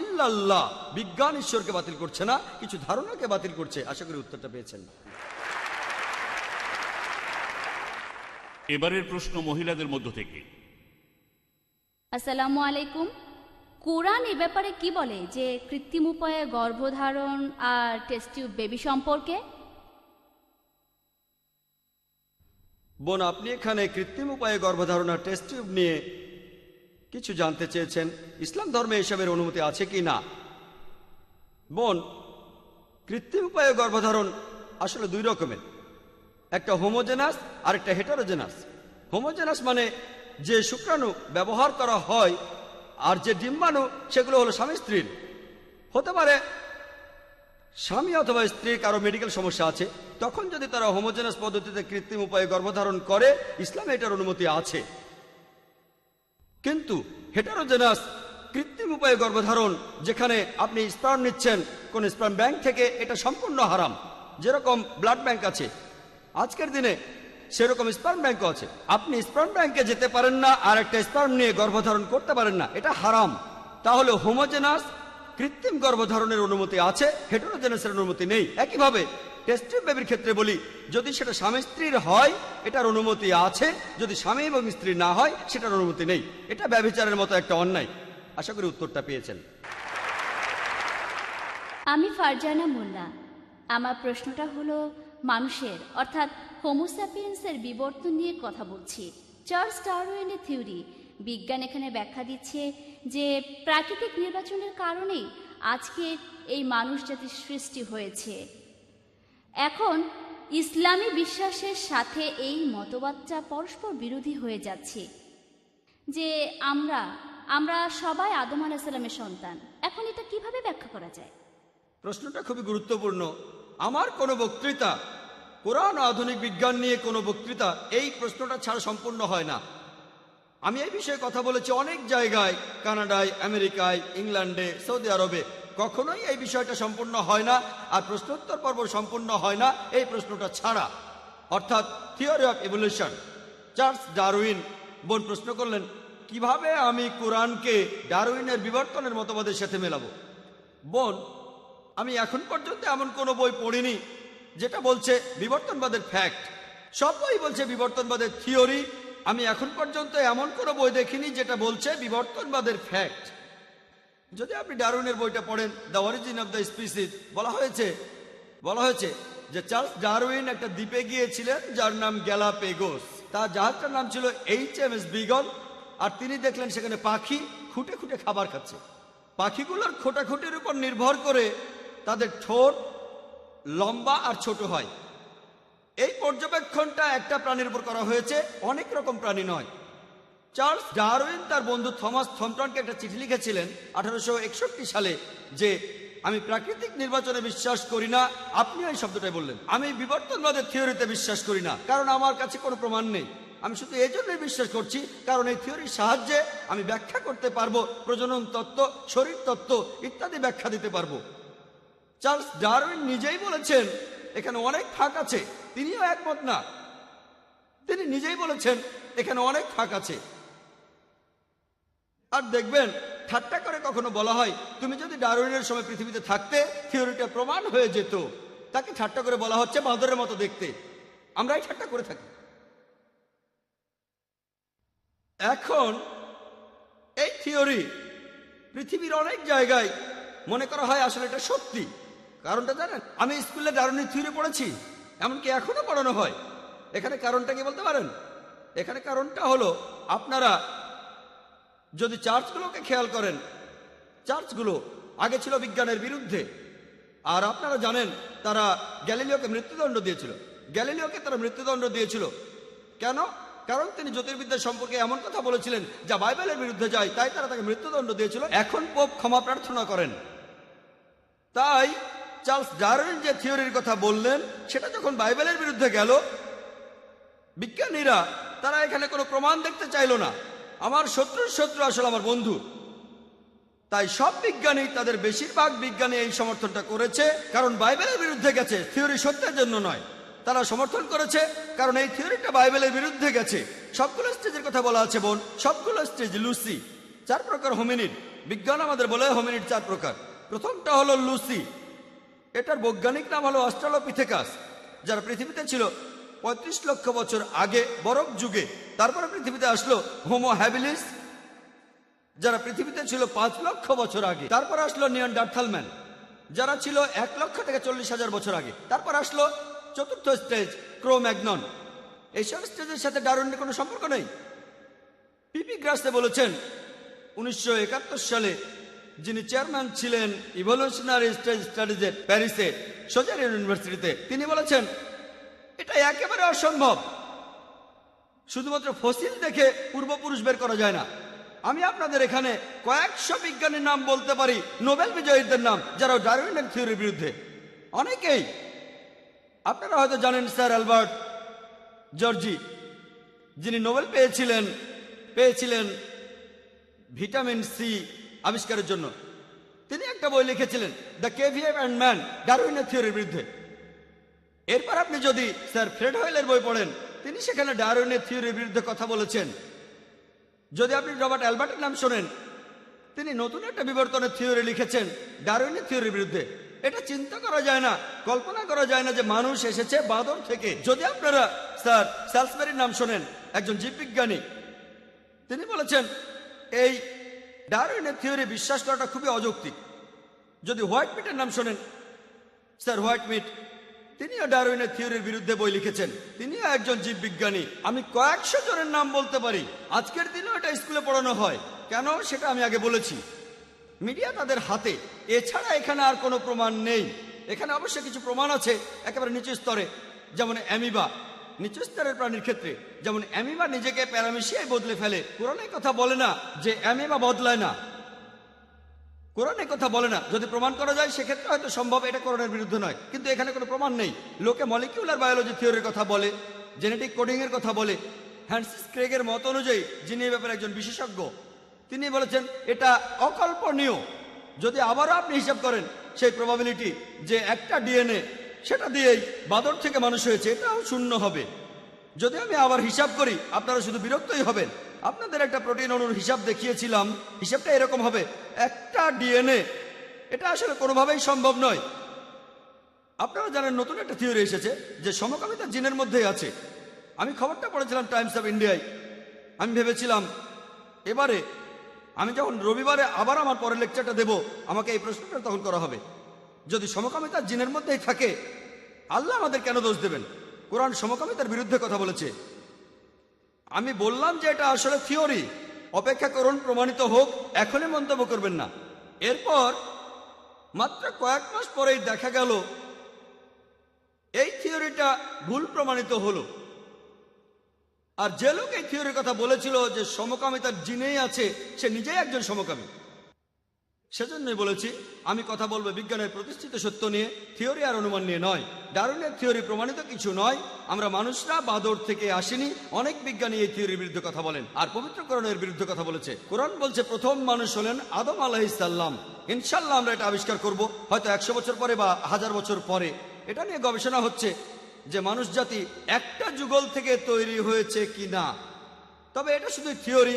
Speaker 7: ইল্লাল্লাহ, বিজ্ঞান ঈশ্বরকে বাতিল করছে না, কিছু ধারণাকে বাতিল করছে। আশা করি উত্তরটা পেয়েছেন।
Speaker 1: এবারের প্রশ্ন মহিলাদের মধ্য থেকে।
Speaker 6: আসসালামু আলাইকুম। কোরআন এ ব্যাপারে কি বলে যে কৃত্রিম উপায়ে গর্ভধারণ আর টেস্ট টিউব বেবি সম্পর্কে?
Speaker 7: বোন, আপনি এখানে কৃত্রিম উপায়ে গর্ভধারণার টেস্ট টিউব নিয়ে কিছু জানতে চেয়েছেন। ইসলাম ধর্মে এসবের অনুমতি আছে কি না? বোন, কৃত্রিম উপায়ে গর্ভধারণ আসলে দুই রকমের, একটা হোমোজেনাস আর একটা হেটারোজেনাস। হোমোজেনাস মানে যে শুক্রাণু ব্যবহার করা হয় আর যে ডিম্বাণু সেগুলো হলো স্বামী স্ত্রীর। হতে পারে স্বামী অথবা স্ত্রীর কারো মেডিকেল সমস্যা আছে, তখন যদি তারা হোমোজেনাস পদ্ধতিতে কৃত্রিম উপায়ে গর্ভধারণ করে, ইসলামে এটার অনুমতি আছে। কিন্তু হেটারোজেনাস কৃত্রিম উপায়ে গর্ভধারণ, যেখানে আপনি স্পার্ম নিচ্ছেন কোন স্পার্ম ব্যাংক থেকে, এটা সম্পূর্ণ হারাম। যেরকম ব্লাড ব্যাংক আছে আজকের দিনে, সেরকম স্পার্ম ব্যাংকও আছে। আপনি স্পার্ম ব্যাংকে যেতে পারেন না আর একটা স্পার্ম নিয়ে গর্ভধারণ করতে পারেন না, এটা হারাম। তাহলে হোমোজেনাস কৃত্রিম গর্ভধারণের অনুমতি আছে, হেটারোজেনাসের অনুমতি নেই। একইভাবে টেস্ট টিউব বেবির ক্ষেত্রে বলি, যদি সেটা স্বামী স্ত্রীর হয় এটার অনুমতি আছে, যদি স্বামী এবং স্ত্রী না হয় সেটার অনুমতি নেই। এটা ব্যভিচারের মতো একটা অন্যায়। আশা করি উত্তরটা পেয়েছেন।
Speaker 6: আমি ফারজানা মোল্লা। আমার প্রশ্নটা হলো মানুষের অর্থাৎ হোমোস্যাপিয়েন্সের বিবর্তন নিয়ে কথা বলছি। চার্লস ডারউইনের থিওরি, বিজ্ঞান এখানে ব্যাখ্যা দিচ্ছে যে প্রাকৃতিক নির্বাচনের কারণেই আজকে এই মানুষ জাতির সৃষ্টি হয়েছে। এখন ইসলামী বিশ্বাসের সাথে এই মতবাদটা পরস্পর বিরোধী হয়ে যাচ্ছে যে আমরা সবাই আদম আলাইহিস সালামের সন্তান। এখন এটা কিভাবে ব্যাখ্যা করা যায়?
Speaker 7: প্রশ্নটা খুবই গুরুত্বপূর্ণ। আমার কোনো বক্তৃতা, কোরআন ও আধুনিক বিজ্ঞান নিয়ে কোনো বক্তৃতা এই প্রশ্নটা ছাড়া সম্পূর্ণ হয় না। আমি এই বিষয়ে কথা বলেছি অনেক জায়গায়, কানাডায়, আমেরিকায়, ইংল্যান্ডে, সৌদি আরবে। কখনোই এই বিষয়টা সম্পূর্ণ হয় না, আর প্রশ্নোত্তর পর্ব সম্পূর্ণ হয় না এই প্রশ্নটা ছাড়া, অর্থাৎ theory of evolution. Charles Darwin বোন প্রশ্ন করলেন, কিভাবে আমি কোরআনকে ডারউইনের বিবর্তনের মতবাদের সাথে মেলাবো? বোন, আমি এখন পর্যন্ত এমন কোনো বই পড়িনি যেটা বলছে বিবর্তনবাদের ফ্যাক্ট। সব বই বলছে বিবর্তনবাদের থিওরি। আমি এখন পর্যন্ত এমন কোনো বই দেখিনি যেটা বলছে বিবর্তনবাদের ফ্যাক্ট। যদি আপনি ডারউইনের বইটা পড়েন, the origin of the species, বলা হয়েছে যে চার্লস ডারউইন একটা দ্বীপে গিয়েছিলেন যার নাম গ্যালাপেগোস। তার জাহাজটার নাম ছিল HMS বিগল। আর তিনি দেখলেন সেখানে পাখি খুঁটে খুঁটে খাবার খাচ্ছে। পাখিগুলোর খোঁটাখুটির উপর নির্ভর করে তাদের ঠোঁট লম্বা আর ছোট হয়। এই পর্যবেক্ষণটা একটা প্রাণীর উপর করা হয়েছে, অনেক রকম প্রাণী নয়। চার্লস ডারউইন তার বন্ধু থমাস থমটনকে একটা চিঠি লিখেছিলেন 1861 সালে যে আমি প্রাকৃতিক নির্বাচনে বিশ্বাস করি না। আপনি এই শব্দটাই বললেন। আমি বিবর্তনবাদের থিওরিতে বিশ্বাস করি না, কারণ আমার কাছে কোনো প্রমাণ নেই। আমি শুধু এই জন্যই বিশ্বাস করছি কারণ এই থিওরির সাহায্যে আমি ব্যাখ্যা করতে পারবো, প্রজনন তত্ত্ব, শরীর তত্ত্ব ইত্যাদি ব্যাখ্যা দিতে পারবো। চার্লস ডারউইন নিজেই বলেছেন এখানে অনেক ফাঁক আছে। তিনিও একমত না, তিনি নিজেই বলেছেন এখানে অনেক ফাঁক আছে। আর দেখবেন ঠাট্টা করে কখনো বলা হয়, তুমি যদি ডারউইনের সময় পৃথিবীতে থাকতে থিওরিটা প্রমাণ হয়ে যেত। তাকে ঠাট্টা করে বলা হচ্ছে বাঁদরের মতো দেখতে। আমরাই ঠাট্টা করে থাকি। এখন এই থিওরি পৃথিবীর অনেক জায়গায় মনে করা হয় আসলে এটা সত্যি। কারণটা জানেন? আমি স্কুলে ডারউইনের থিওরি পড়েছি, এমনকি এখনো পড়ানো হয়। এখানে কারণটা কি বলতে পারেন? এখানে কারণটা হলো, আপনারা যদি চার্চগুলোকে খেয়াল করেন, চার্চগুলো আগে ছিল বিজ্ঞানের বিরুদ্ধে। আর আপনারা জানেন তারা গ্যালিলিওকে মৃত্যুদণ্ড দিয়েছিল। গ্যালিলিওকে তারা মৃত্যুদণ্ড দিয়েছিল কেন? কারণ তিনি জ্যোতির্বিদ্যা সম্পর্কে এমন কথা বলেছিলেন যা বাইবেলের বিরুদ্ধে যায়, তাই তারা তাকে মৃত্যুদণ্ড দিয়েছিল। এখন পোপ ক্ষমা প্রার্থনা করেন। তাই চার্লস ডারউইন যে থিওরির কথা বললেন সেটা যখন বাইবেলের বিরুদ্ধে গেল, বিজ্ঞানীরা তারা এখানে কোনো প্রমাণ দেখতে চাইল না। আমার শত্রুর শত্রু আসলে আমার বন্ধু। তাই সব বিজ্ঞানী, তাদের বেশিরভাগ বিজ্ঞানী এই সমর্থনটা করেছে কারণ বাইবেলের বিরুদ্ধে গেছে, থিওরি সত্যের জন্য নয়। তারা সমর্থন করেছে কারণ এই থিওরিটা বাইবেলের বিরুদ্ধে গেছে। সবগুলো স্টেজের কথা বলা আছে বোন, সবগুলো স্টেজ। লুসি 4 প্রকার হোমিনিড। বিজ্ঞান আমাদের বলে হোমিনিড 4 প্রকার। প্রথমটা হলো লুসি, এটার বৈজ্ঞানিক নাম হলো অস্ট্রালোপিথেকাস, যারা পৃথিবীতে ছিল 35 লক্ষ বছর আগে বরফ যুগে। তারপরে পৃথিবীতে আসলো হোমো হ্যাবিলিস, যারা পৃথিবীতে ছিল 5 লক্ষ বছর আগে। তারপর আসলো নিয়ানডারথালম্যান, যারা ছিল 1 লক্ষ থেকে 40,000 বছর আগে। তারপর আসলো চতুর্থ স্টেজ ক্রো ম্যাগনন, এইসব স্টেজের সাথে ডারউইনের কোনো সম্পর্ক নেই। পিপি গ্রাসে বলেছেন 1971 সালে যিনি চেয়ারম্যান ছিলেন ইভলিউশনারি স্টাডিজের প্যারিসে সোজার ইউনিভার্সিটিতে, তিনি বলেছেন এটা একেবারে অসম্ভব। শুধুমাত্র ফসিল দেখে পূর্বপুরুষ বের করা যায় না। আমি আপনাদের এখানে কয়েকশো বিজ্ঞানীর নাম বলতে পারি, নোবেল বিজয়ীদের নাম, যারা ডারউইনের থিওরির বিরুদ্ধে। অনেকেই আপনারা হয়তো জানেন স্যার অ্যালবার্ট জর্জি, যিনি নোবেল পেয়েছিলেন ভিটামিন সি আবিষ্কারের জন্য। তিনি একটা বই লিখেছিলেন দ্য কেভিএফ অ্যান্ড ম্যান, ডারউইনের থিওরির বিরুদ্ধে। এরপর আপনি যদি স্যার ফ্রেড হয়েলের বই পড়েন, তিনি সেখানে ডারউইনের থিওরির বিরুদ্ধে কথা বলেছেন। যদি আপনি রবার্ট অ্যালবার্টের নাম শোনেন, তিনি নতুন একটা বিবর্তনের থিওরি লিখেছেন ডারউইনের থিওরির বিরুদ্ধে। এটা চিন্তা করা যায় না, কল্পনা করা যায় না যে মানুষ এসেছে বাদর থেকে। যদি আপনারা স্যার স্যালসবেরির নাম শোনেন, একজন জীববিজ্ঞানী, তিনি বলেছেন এই ডারউইনের থিওরি বিশ্বাস করাটা খুবই অযৌক্তিক। যদি হোয়াইট মিটের নাম শোনেন, স্যার হোয়াইট মিট, তিনিও ডারউইনের থিওরির বিরুদ্ধে বই লিখেছেন। তিনিও একজন জীববিজ্ঞানী। আমি কয়েকশো জনের নাম বলতে পারি। আজকের দিনেও এটা স্কুলে পড়ানো হয়। কেন সেটা আমি আগে বলেছি। মিডিয়া তাদের হাতে, এছাড়া এখানে আর কোনো প্রমাণ নেই। এখানে অবশ্যই কিছু প্রমাণ আছে একেবারে নিচু স্তরে, যেমন অ্যামিবা। নিচু স্তরের প্রাণীর ক্ষেত্রে যেমন অ্যামিবা নিজেকে প্যারামিশিয়ায় বদলে ফেলে, কোরআন এই কথা বলে না যে অ্যামিবা বদলায় না। কোরআন এই কথা বলে না। যদি প্রমাণ করা যায় সেক্ষেত্রে হয়তো সম্ভব, এটা কোরআনের বিরুদ্ধে নয়। কিন্তু এখানে কোনো প্রমাণ নেই। লোকে মলিকিউলার বায়োলজি থিওরির কথা বলে, জেনেটিক কোডিং এর কথা বলে। হ্যান্সিস ক্রেগের মত অনুযায়ী, যিনি এই ব্যাপারে একজন বিশেষজ্ঞ, তিনি বলেছেন এটা অকল্পনীয়। যদি আবারও আপনি হিসাব করেন সেই প্রবাবিলিটি যে একটা ডিএনএ সেটা দিয়েই বাদর থেকে মানুষ হয়েছে, এটাও শূন্য হবে। যদি আমি আবার হিসাব করি, আপনারা শুধু বিরক্তই হবেন। আপনাদের একটা প্রোটিন অণুর হিসাব দেখিয়েছিলাম, হিসাবটা এরকম হবে, একটা ডিএনএ। এটা আসলে কোনোভাবেই সম্ভব নয়। আপনারা জানেন নতুন একটা থিওরি এসেছে যে সমকামিতা জিনের মধ্যেই আছে। আমি খবরটা পড়েছিলাম টাইমস অফ ইন্ডিয়ায়। আমি ভেবেছিলাম এবারে আমি যখন রবিবারে আবার আমার পরের লেকচারটা দেব, আমাকে এই প্রশ্নটা তখন করা হবে, যদি সমকামিতা জিনের মধ্যেই থাকে, আল্লাহ আমাদের কেন দোষ দেবেন? কোরআন সমকামিতার বিরুদ্ধে কথা বলেছে। আমি বললাম যে এটা আসলে থিওরি, অপেক্ষা করুন প্রমাণিত হোক, এখনই মন্তব্য করবেন না। এরপর মাত্র কয়েক মাস পরেই দেখা গেল এই থিওরিটা ভুল প্রমাণিত হলো। আর যে লোক এই থিওরির কথা বলেছিল যে সমকামিতার জিনেই আছে, সে নিজেই একজন সমকামী। সেজন্যই বলেছি আমি কথা বলবো বিজ্ঞানের প্রতিষ্ঠিত সত্য নিয়ে, থিওরি আর অনুমান নিয়ে নয়। ডারউইনের থিওরি প্রমাণিত কিছু নয়। আমরা মানুষরা বাদর থেকে আসেনি। অনেক বিজ্ঞানী এই থিওরির বিরুদ্ধে কথা বলেন, আর পবিত্র কোরআনের বিরুদ্ধে কথা বলেছে। কোরআন বলছে প্রথম মানুষ হলেন আদম আলাইহিস সালাম। ইনশাল্লাহ আমরা এটা আবিষ্কার করব, হয়তো 100 বছর পরে বা 1000 বছর পরে। এটা নিয়ে গবেষণা হচ্ছে যে মানুষ জাতি একটা যুগল থেকে তৈরি হয়েছে কিনা। তবে এটা শুধু থিওরি।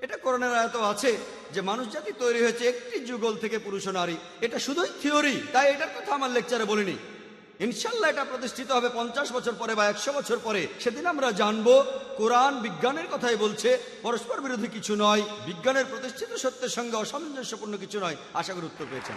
Speaker 7: এটা কোরআনের আয়াত আছে যে মানুষ জাতি তৈরি হয়েছে একটি যুগল থেকে, পুরুষ ও নারী। এটা শুধুই থিওরি, তাই এটার কথা আমার লেকচারে বলিনি। ইনশাল্লাহ এটা প্রতিষ্ঠিত হবে 50 বছর পরে বা 100 বছর পরে। সেদিন আমরা জানবো কোরআন বিজ্ঞানের কথাই বলছে, পরস্পর বিরোধী কিছু নয়, বিজ্ঞানের প্রতিষ্ঠিত সত্যের সঙ্গে অসামঞ্জস্যপূর্ণ কিছু নয়। আশা করি উত্তর পেয়েছেন।